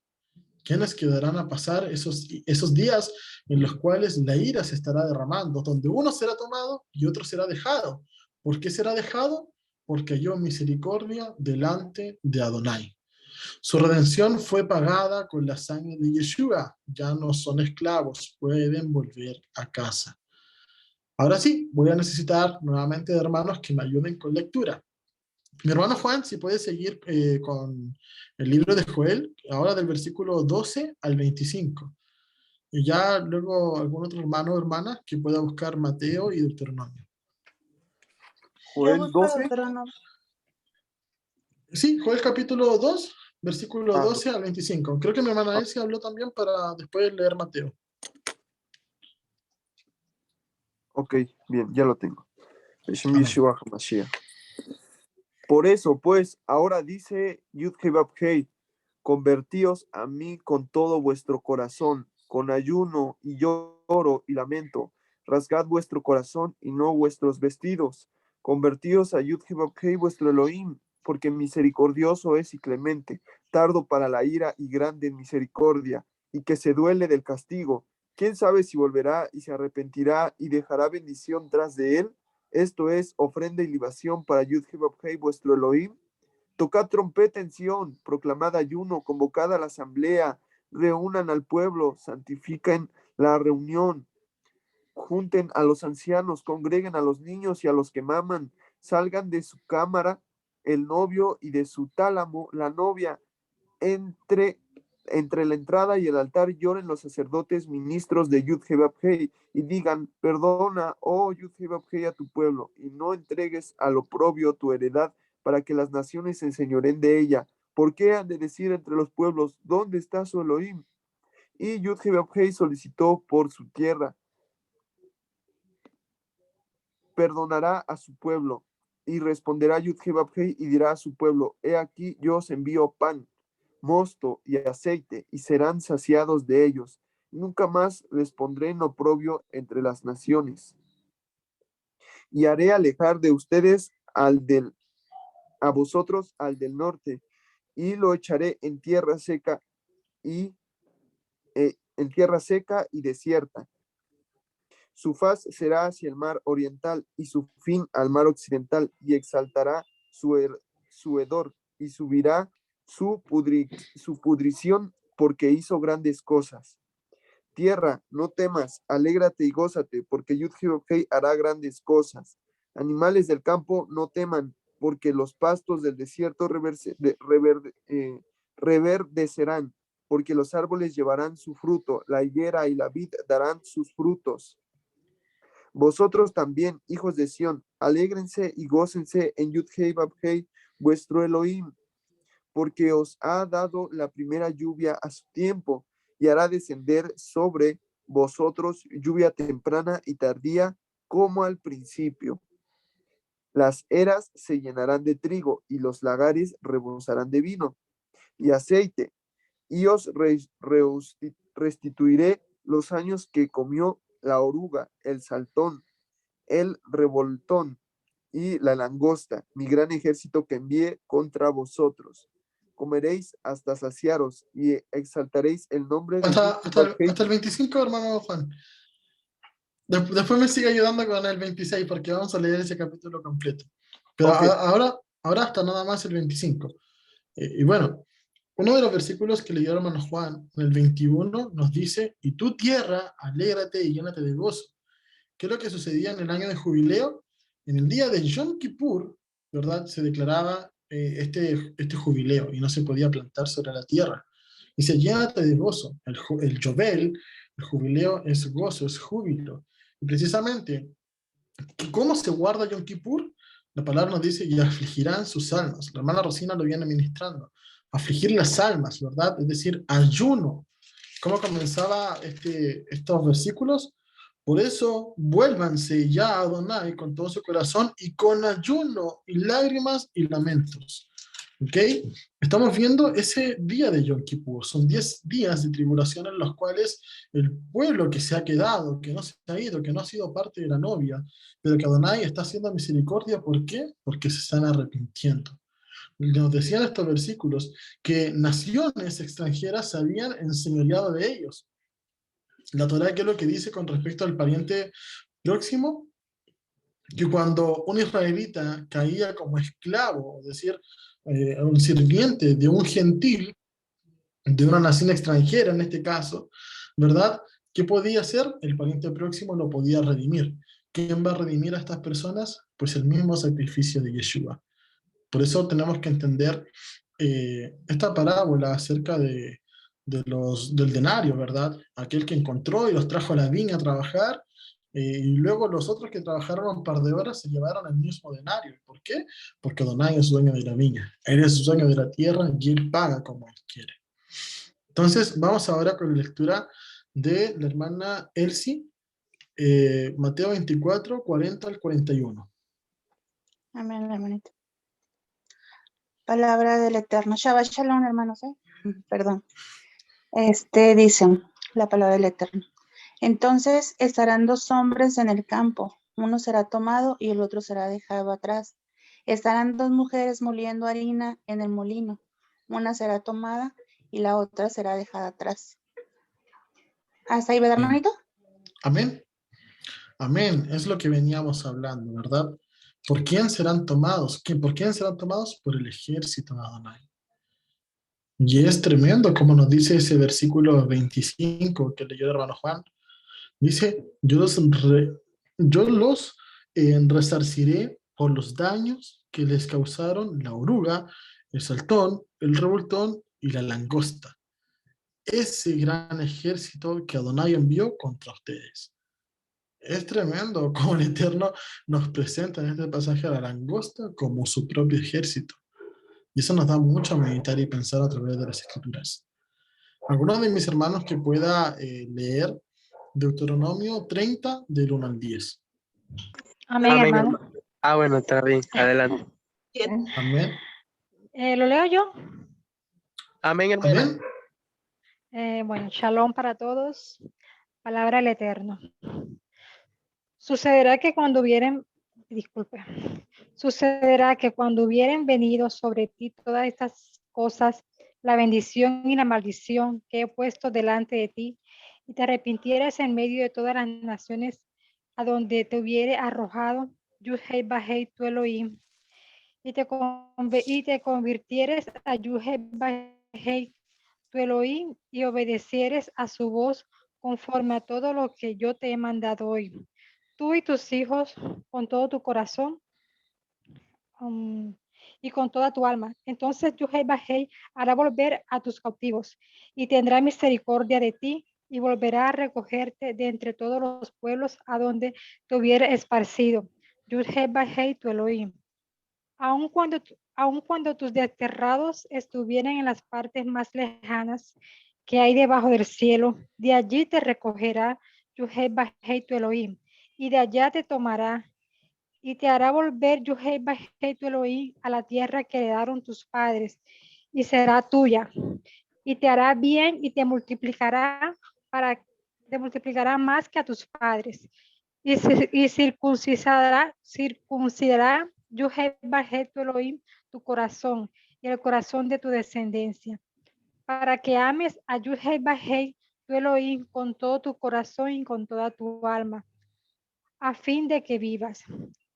¿Quiénes quedarán a pasar esos días en los cuales la ira se estará derramando, donde uno será tomado y otro será dejado? ¿Por qué será dejado? Porque halló misericordia delante de Adonai. Su redención fue pagada con la sangre de Yeshua. Ya no son esclavos, pueden volver a casa. Ahora sí, voy a necesitar nuevamente de hermanos que me ayuden con lectura. Mi hermano Juan, si puede seguir con el libro de Joel, ahora del versículo 12 al 25. Y ya luego algún otro hermano o hermana que pueda buscar Mateo y Deuteronomio. Joel 12. Sí, Joel capítulo 2, versículo Ah, 12 al 25. Creo que mi hermana Elsie habló también para después leer Mateo. ok, bien, ya lo tengo. Beshem Amén. Yeshua HaMashiach. Por eso, pues, ahora dice Yud-Heh-Vav-Heh, convertíos a mí con todo vuestro corazón, con ayuno y lloro y lamento. Rasgad vuestro corazón y no vuestros vestidos. Convertíos a Yud-Heh-Vav-Heh, vuestro Elohim, porque misericordioso es y clemente, tardo para la ira y grande en misericordia, y que se duele del castigo. ¿Quién sabe si volverá y se arrepentirá y dejará bendición tras de él? Esto es ofrenda y libación para Yud-Heh-Vav-Heh, vuestro Elohim. Tocad trompeta en Sión, proclamad ayuno, convocad a la asamblea, reúnan al pueblo, santifiquen la reunión, junten a los ancianos, congreguen a los niños y a los que maman, salgan de su cámara el novio y de su tálamo la novia, entre la entrada y el altar lloren los sacerdotes ministros de Yud-Heh-Vav-Heh y digan, perdona, oh Yud-Heh-Vav-Heh, a tu pueblo, y no entregues al oprobio tu heredad para que las naciones se enseñoren de ella. ¿Por qué han de decir entre los pueblos, dónde está su Elohim? Y Yud-Heh-Vav-Heh solicitó por su tierra, perdonará a su pueblo. Y responderá Yud-Heh-Vav-Heh y dirá a su pueblo, he aquí yo os envío pan, mosto y aceite, y serán saciados de ellos. Nunca más les pondré en oprobio entre las naciones. Y haré alejar de ustedes a vosotros al del norte, y lo echaré en tierra seca y desierta. Su faz será hacia el mar oriental y su fin al mar occidental, y exaltará su hedor y subirá su pudrición porque hizo grandes cosas. Tierra, no temas, alégrate y gózate, porque Yud-Heh-Vav-Heh hará grandes cosas. Animales del campo, no teman, porque los pastos del desierto reverdecerán, porque los árboles llevarán su fruto, la higuera y la vid darán sus frutos. Vosotros también, hijos de Sión, alégrense y gócense en Yud-Heh-Vav-Heh, vuestro Elohim, porque os ha dado la primera lluvia a su tiempo, y hará descender sobre vosotros lluvia temprana y tardía, como al principio. Las eras se llenarán de trigo, y los lagares rebosarán de vino y aceite, y os restituiré los años que comió la oruga, el saltón, el revoltón y la langosta, mi gran ejército que envié contra vosotros. Comeréis hasta saciaros y exaltaréis el nombre de Hasta el 25, hermano Juan. Después me sigue ayudando con el 26 porque vamos a leer ese capítulo completo. Pero Ok, ahora hasta nada más el 25. Y bueno, uno de los versículos que leyó el hermano Juan, en el 21, nos dice, y tu tierra, alégrate y llénate de gozo. ¿Qué es lo que sucedía en el año de jubileo? En el día de Yom Kippur, ¿verdad? Se declaraba este jubileo y no se podía plantar sobre la tierra. Y se llénate de gozo. El Yobel, el jubileo es gozo, es júbilo. Y precisamente, ¿cómo se guarda Yom Kippur? La palabra nos dice, y afligirán sus almas. La hermana Rosina lo viene ministrando. Afligir las almas, ¿verdad? Es decir, ayuno. ¿Cómo comenzaba estos versículos? Por eso, vuélvanse ya a Adonai con todo su corazón y con ayuno y lágrimas y lamentos. ¿Ok? Estamos viendo ese día de Yom Kippur. Son 10 días de tribulación en los cuales el pueblo que se ha quedado, que no se ha ido, que no ha sido parte de la novia, pero que Adonai está haciendo misericordia. ¿Por qué? Porque se están arrepintiendo. Nos decían estos versículos que naciones extranjeras se habían enseñoreado de ellos. La Torá, ¿qué es lo que dice con respecto al pariente próximo? Que cuando un israelita caía como esclavo, es decir, un sirviente de un gentil, de una nación extranjera en este caso, ¿verdad? ¿Qué podía hacer? El pariente próximo lo podía redimir. ¿Quién va a redimir a estas personas? Pues el mismo sacrificio de Yeshua. Por eso tenemos que entender esta parábola acerca del denario, ¿verdad? Aquel que encontró y los trajo a la viña a trabajar, y luego los otros que trabajaron un par de horas se llevaron el mismo denario. ¿Por qué? Porque Adonai es dueño de la viña, Él es dueño de la tierra y Él paga como Él quiere. Entonces, vamos ahora con la lectura de la hermana Elsie, Mateo 24, 40 al 41. Amén, hermanito. Palabra del Eterno. Shabbat Shalom, hermanos. Perdón. Dicen la palabra del Eterno. Entonces estarán dos hombres en el campo. Uno será tomado y el otro será dejado atrás. Estarán dos mujeres moliendo harina en el molino. Una será tomada y la otra será dejada atrás. ¿Hasta ahí, verdad, hermanito? Amén. Amén. Es lo que veníamos hablando, ¿verdad? ¿Por quién serán tomados? ¿Por quién serán tomados? Por el ejército de Adonai. Y es tremendo como nos dice ese versículo 25 que leyó el hermano Juan. Dice, yo los resarciré por los daños que les causaron la oruga, el saltón, el revoltón y la langosta. Ese gran ejército que Adonai envió contra ustedes. Es tremendo como el Eterno nos presenta en este pasaje a la langosta como su propio ejército. Y eso nos da mucho a meditar y pensar a través de las Escrituras. ¿Alguno de mis hermanos que pueda leer Deuteronomio 30 del 1 al 10? Amén, Amén, hermano. hermano. Ah, bueno, está bien. Adelante. Amén. ¿Lo leo yo? Amén, hermana. Amén. Bueno, shalom para todos. Palabra del Eterno. Sucederá que cuando hubieren venido sobre ti todas estas cosas, la bendición y la maldición que he puesto delante de ti, y te arrepintieras en medio de todas las naciones a donde te hubiere arrojado, Yud-Hei Bajei tu Elohim, y te convirtieres a Yud-Hei Bajei tu Elohim, y obedecieres a su voz conforme a todo lo que yo te he mandado hoy, tú y tus hijos, con todo tu corazón y con toda tu alma. Entonces Yud-Hei Bajei hará volver a tus cautivos y tendrá misericordia de ti y volverá a recogerte de entre todos los pueblos a donde te hubiera esparcido. Yud-Hei Bajei tu Elohim. Aun cuando tus desterrados estuvieran en las partes más lejanas que hay debajo del cielo, de allí te recogerá Yud-Hei Bajei tu Elohim, y de allá te tomará y te hará volver Yud-Hei Bajei tu Elohim a la tierra que heredaron tus padres, y será tuya, y te hará bien y te multiplicará más que a tus padres, y circuncidará Yud-Hei Bajei tu Elohim tu corazón y el corazón de tu descendencia, para que ames a Yud-Hei Bajei tu Elohim con todo tu corazón y con toda tu alma, a fin de que vivas.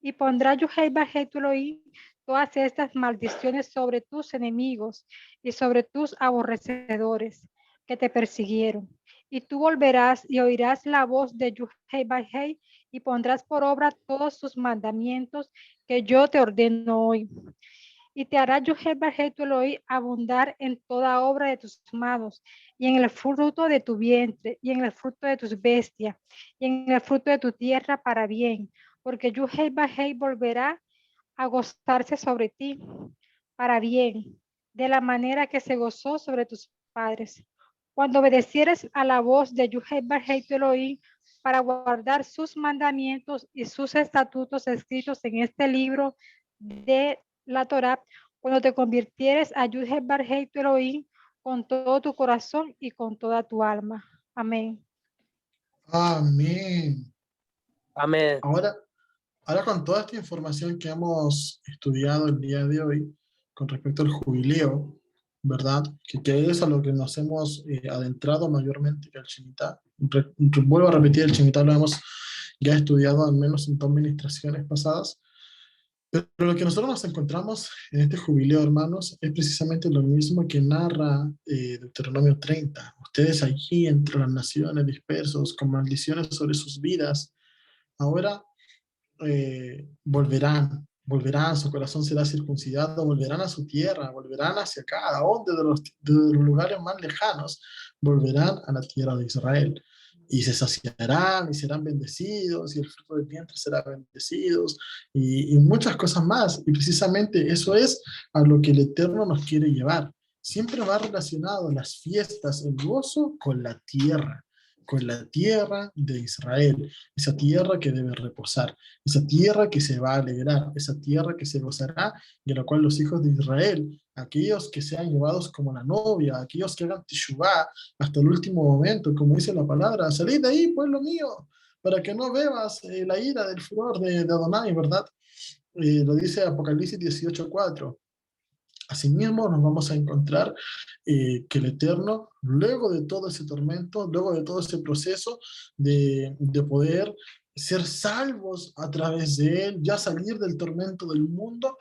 Y pondrá Yud-Hei Bajei tu Elohim todas estas maldiciones sobre tus enemigos y sobre tus aborrecedores que te persiguieron. Y tú volverás y oirás la voz de Yud-Hei Bajei y pondrás por obra todos sus mandamientos que yo te ordeno hoy. Y te hará Yud-Hei Bajei tu Elohim abundar en toda obra de tus manos, y en el fruto de tu vientre, y en el fruto de tus bestias, y en el fruto de tu tierra para bien, porque Yud-Hei Bajei volverá a gozarse sobre ti para bien, de la manera que se gozó sobre tus padres. Cuando obedecieres a la voz de Yud-Hei Bajei tu Elohim para guardar sus mandamientos y sus estatutos escritos en este libro de la Torá, cuando te convirtieres a Yud-Hei Bajei tu Elohim con todo tu corazón y con toda tu alma. Amén. Amén. Amén. Ahora con toda esta información que hemos estudiado el día de hoy con respecto al jubileo, ¿verdad? Que es a lo que nos hemos adentrado mayormente que al Shemitah. Vuelvo a repetir, el Shemitah lo hemos ya estudiado al menos en 2 ministraciones pasadas. Pero lo que nosotros nos encontramos en este jubileo, hermanos, es precisamente lo mismo que narra Deuteronomio 30. Ustedes allí entre las naciones dispersos con maldiciones sobre sus vidas, ahora volverán, su corazón será circuncidado, volverán a su tierra, volverán hacia acá, ¿a dónde? De los lugares más lejanos, volverán a la tierra de Israel. Y se saciarán y serán bendecidos, y el fruto del vientre será bendecidos, y muchas cosas más. Y precisamente eso es a lo que el Eterno nos quiere llevar. Siempre va relacionado las fiestas, el gozo con la tierra de Israel, esa tierra que debe reposar, esa tierra que se va a alegrar, esa tierra que se gozará, y a la cual los hijos de Israel, aquellos que sean llevados como la novia, aquellos que hagan teshuvá hasta el último momento, como dice la palabra, salid de ahí, pueblo mío, para que no bebas la ira del furor de Adonai, ¿verdad? Lo dice Apocalipsis 18:4. Asimismo, nos vamos a encontrar que el Eterno, luego de todo ese tormento, luego de todo ese proceso de poder ser salvos a través de Él, ya salir del tormento del mundo,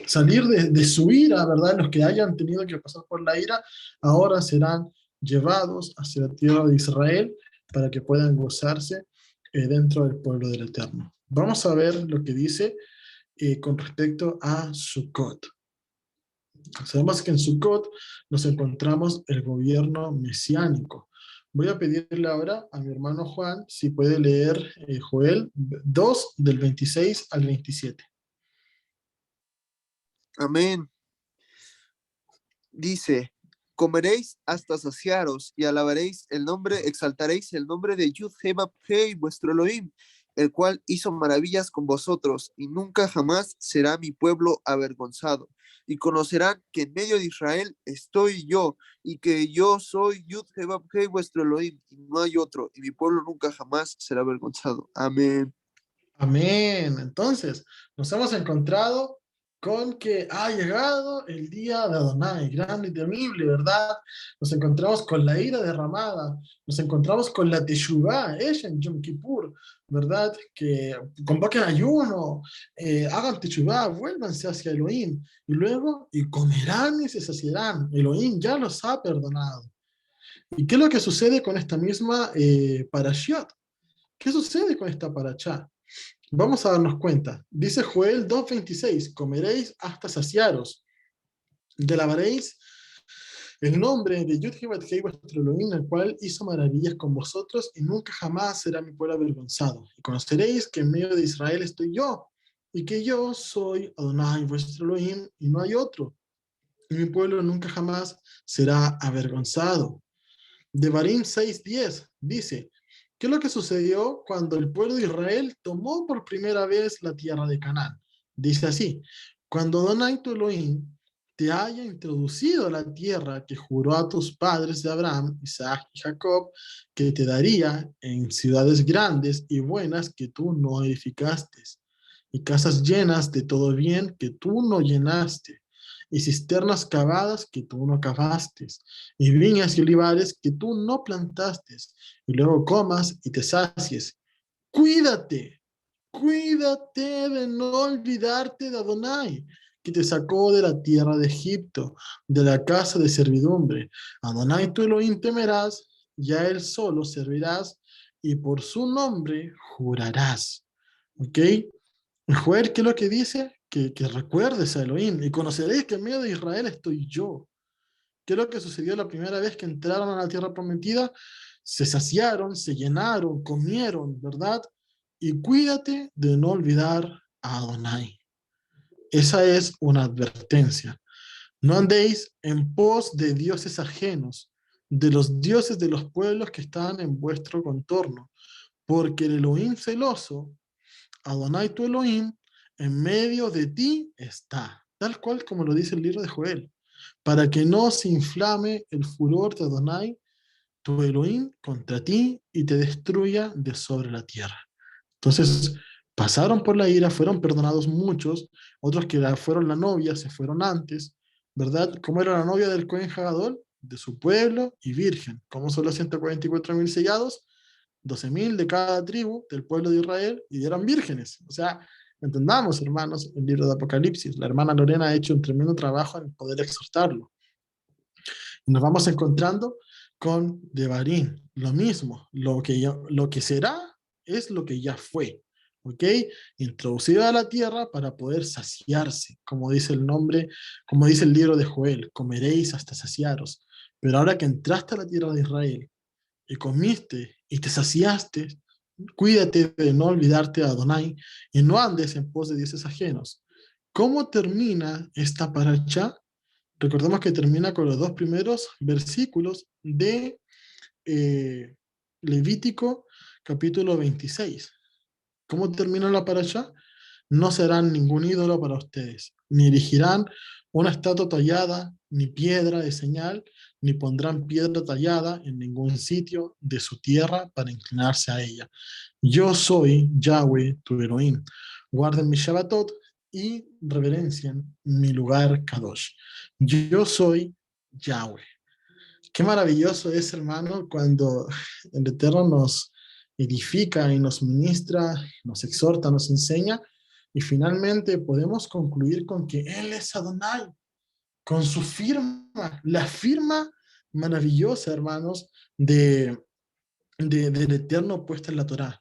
salir de su ira, ¿verdad? Los que hayan tenido que pasar por la ira, ahora serán llevados hacia la tierra de Israel para que puedan gozarse dentro del pueblo del Eterno. Vamos a ver lo que dice con respecto a Sukkot. Sabemos que en Sukkot nos encontramos el gobierno mesiánico. Voy a pedirle ahora a mi hermano Juan si puede leer Joel 2 del 26 al 27. Amén. Dice, comeréis hasta saciaros y alabaréis el nombre, exaltaréis el nombre de Yud-Heh-Vah-Heh, vuestro Elohim, el cual hizo maravillas con vosotros, y nunca jamás será mi pueblo avergonzado. Y conocerán que en medio de Israel estoy yo, y que yo soy Yud-Heh-Vah-Heh, vuestro Elohim, y no hay otro, y mi pueblo nunca jamás será avergonzado. Amén. Amén. Entonces, nos hemos encontrado con que ha llegado el día de Adonai, grande y temible, ¿verdad? Nos encontramos con la ira derramada, nos encontramos con la teshuvá, ella en Yom Kippur, ¿verdad? Que convoquen ayuno, hagan teshuvá, vuélvanse hacia Elohim, y luego, y comerán y se saciarán. Elohim ya los ha perdonado. ¿Y qué es lo que sucede con esta misma parashiot? ¿Qué sucede con esta parashá? Vamos a darnos cuenta. Dice Joel 2:26, comeréis hasta saciaros, y alabaréis el nombre de Yud-Heh-Vah-Heh, vuestro Elohim, el cual hizo maravillas con vosotros, y nunca jamás será mi pueblo avergonzado. Y conoceréis que en medio de Israel estoy yo, y que yo soy Adonai, vuestro Elohim, y no hay otro. Y mi pueblo nunca jamás será avergonzado. Devarim 6:10 dice, ¿qué es lo que sucedió cuando el pueblo de Israel tomó por primera vez la tierra de Canaán? Dice así, cuando Adonai tu Elohim te haya introducido a la tierra que juró a tus padres de Abraham, Isaac y Jacob, que te daría en ciudades grandes y buenas que tú no edificaste, y casas llenas de todo bien que tú no llenaste, y cisternas cavadas que tú no cavaste, y viñas y olivares que tú no plantaste, y luego comas y te sacies. Cuídate, cuídate de no olvidarte de Adonai, que te sacó de la tierra de Egipto, de la casa de servidumbre. Adonai tu Elohim temerás, y a él solo servirás, y por su nombre jurarás. ¿Ok? Joel, ¿qué es lo que dice? Que recuerdes a Elohim y conoceréis que en medio de Israel estoy yo. ¿Qué es lo que sucedió la primera vez que entraron a la tierra prometida? Se saciaron, se llenaron, comieron, ¿verdad? Y cuídate de no olvidar a Adonai. Esa es una advertencia. No andéis en pos de dioses ajenos, de los dioses de los pueblos que están en vuestro contorno, porque el Elohim celoso, Adonai tu Elohim, en medio de ti está, tal cual como lo dice el libro de Joel, para que no se inflame el furor de Adonai, tu Elohim, contra ti y te destruya de sobre la tierra. Entonces, pasaron por la ira, fueron perdonados muchos, otros que fueron la novia se fueron antes, ¿verdad? ¿Cómo era la novia del Cohen Hagadol? De su pueblo y virgen. ¿Cómo son los 144,000 sellados? 12,000 de cada tribu del pueblo de Israel y eran vírgenes. O sea, Entendamos, hermanos, el libro de Apocalipsis. La hermana Lorena ha hecho un tremendo trabajo en poder exhortarlo. Y nos vamos encontrando con Devarim, lo mismo, lo que será es lo que ya fue, ¿ok? Introducido a la tierra para poder saciarse, como dice el nombre, como dice el libro de Joel, comeréis hasta saciaros. Pero ahora que entraste a la tierra de Israel y comiste y te saciaste, cuídate de no olvidarte de Adonai y no andes en pos de dioses ajenos. ¿Cómo termina esta paracha? Recordemos que termina con los dos primeros versículos de Levítico capítulo 26. ¿Cómo termina la parasha? No serán ningún ídolo para ustedes, ni erigirán una estatua tallada, ni piedra de señal, ni pondrán piedra tallada en ningún sitio de su tierra para inclinarse a ella. Yo soy Yahweh, tu Elohim. Guarden mi Shabbatot y reverencien mi lugar Kadosh. Yo soy Yahweh. Qué maravilloso es, hermano, cuando el Eterno nos edifica y nos ministra, nos exhorta, nos enseña, y finalmente podemos concluir con que Él es Adonai, con su firma, la firma maravillosa, hermanos, del Eterno puesta en la Torá.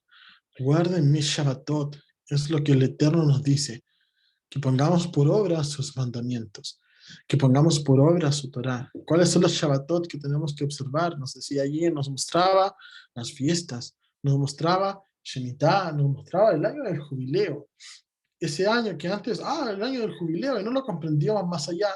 Guarden mis Shabbatot, es lo que el Eterno nos dice, que pongamos por obra sus mandamientos, que pongamos por obra su Torá. ¿Cuáles son los Shabbatot que tenemos que observar? Nos decía allí, nos mostraba las fiestas, nos mostraba Shemitah, nos mostraba el año del jubileo. Ese año que antes, el año del jubileo, y no lo comprendíamos más allá,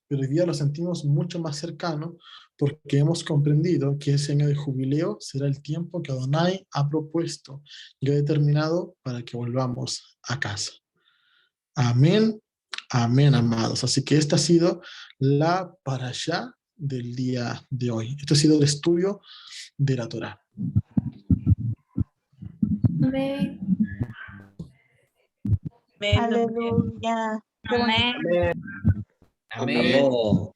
pero hoy día lo sentimos mucho más cercano porque hemos comprendido que ese año de jubileo será el tiempo que Adonai ha propuesto y ha determinado para que volvamos a casa. Amén, amén, amados. Así que esta ha sido la parashá del día de hoy. Este ha sido el estudio de la Torá. Amén. Aleluya. Qué bonito. Amén.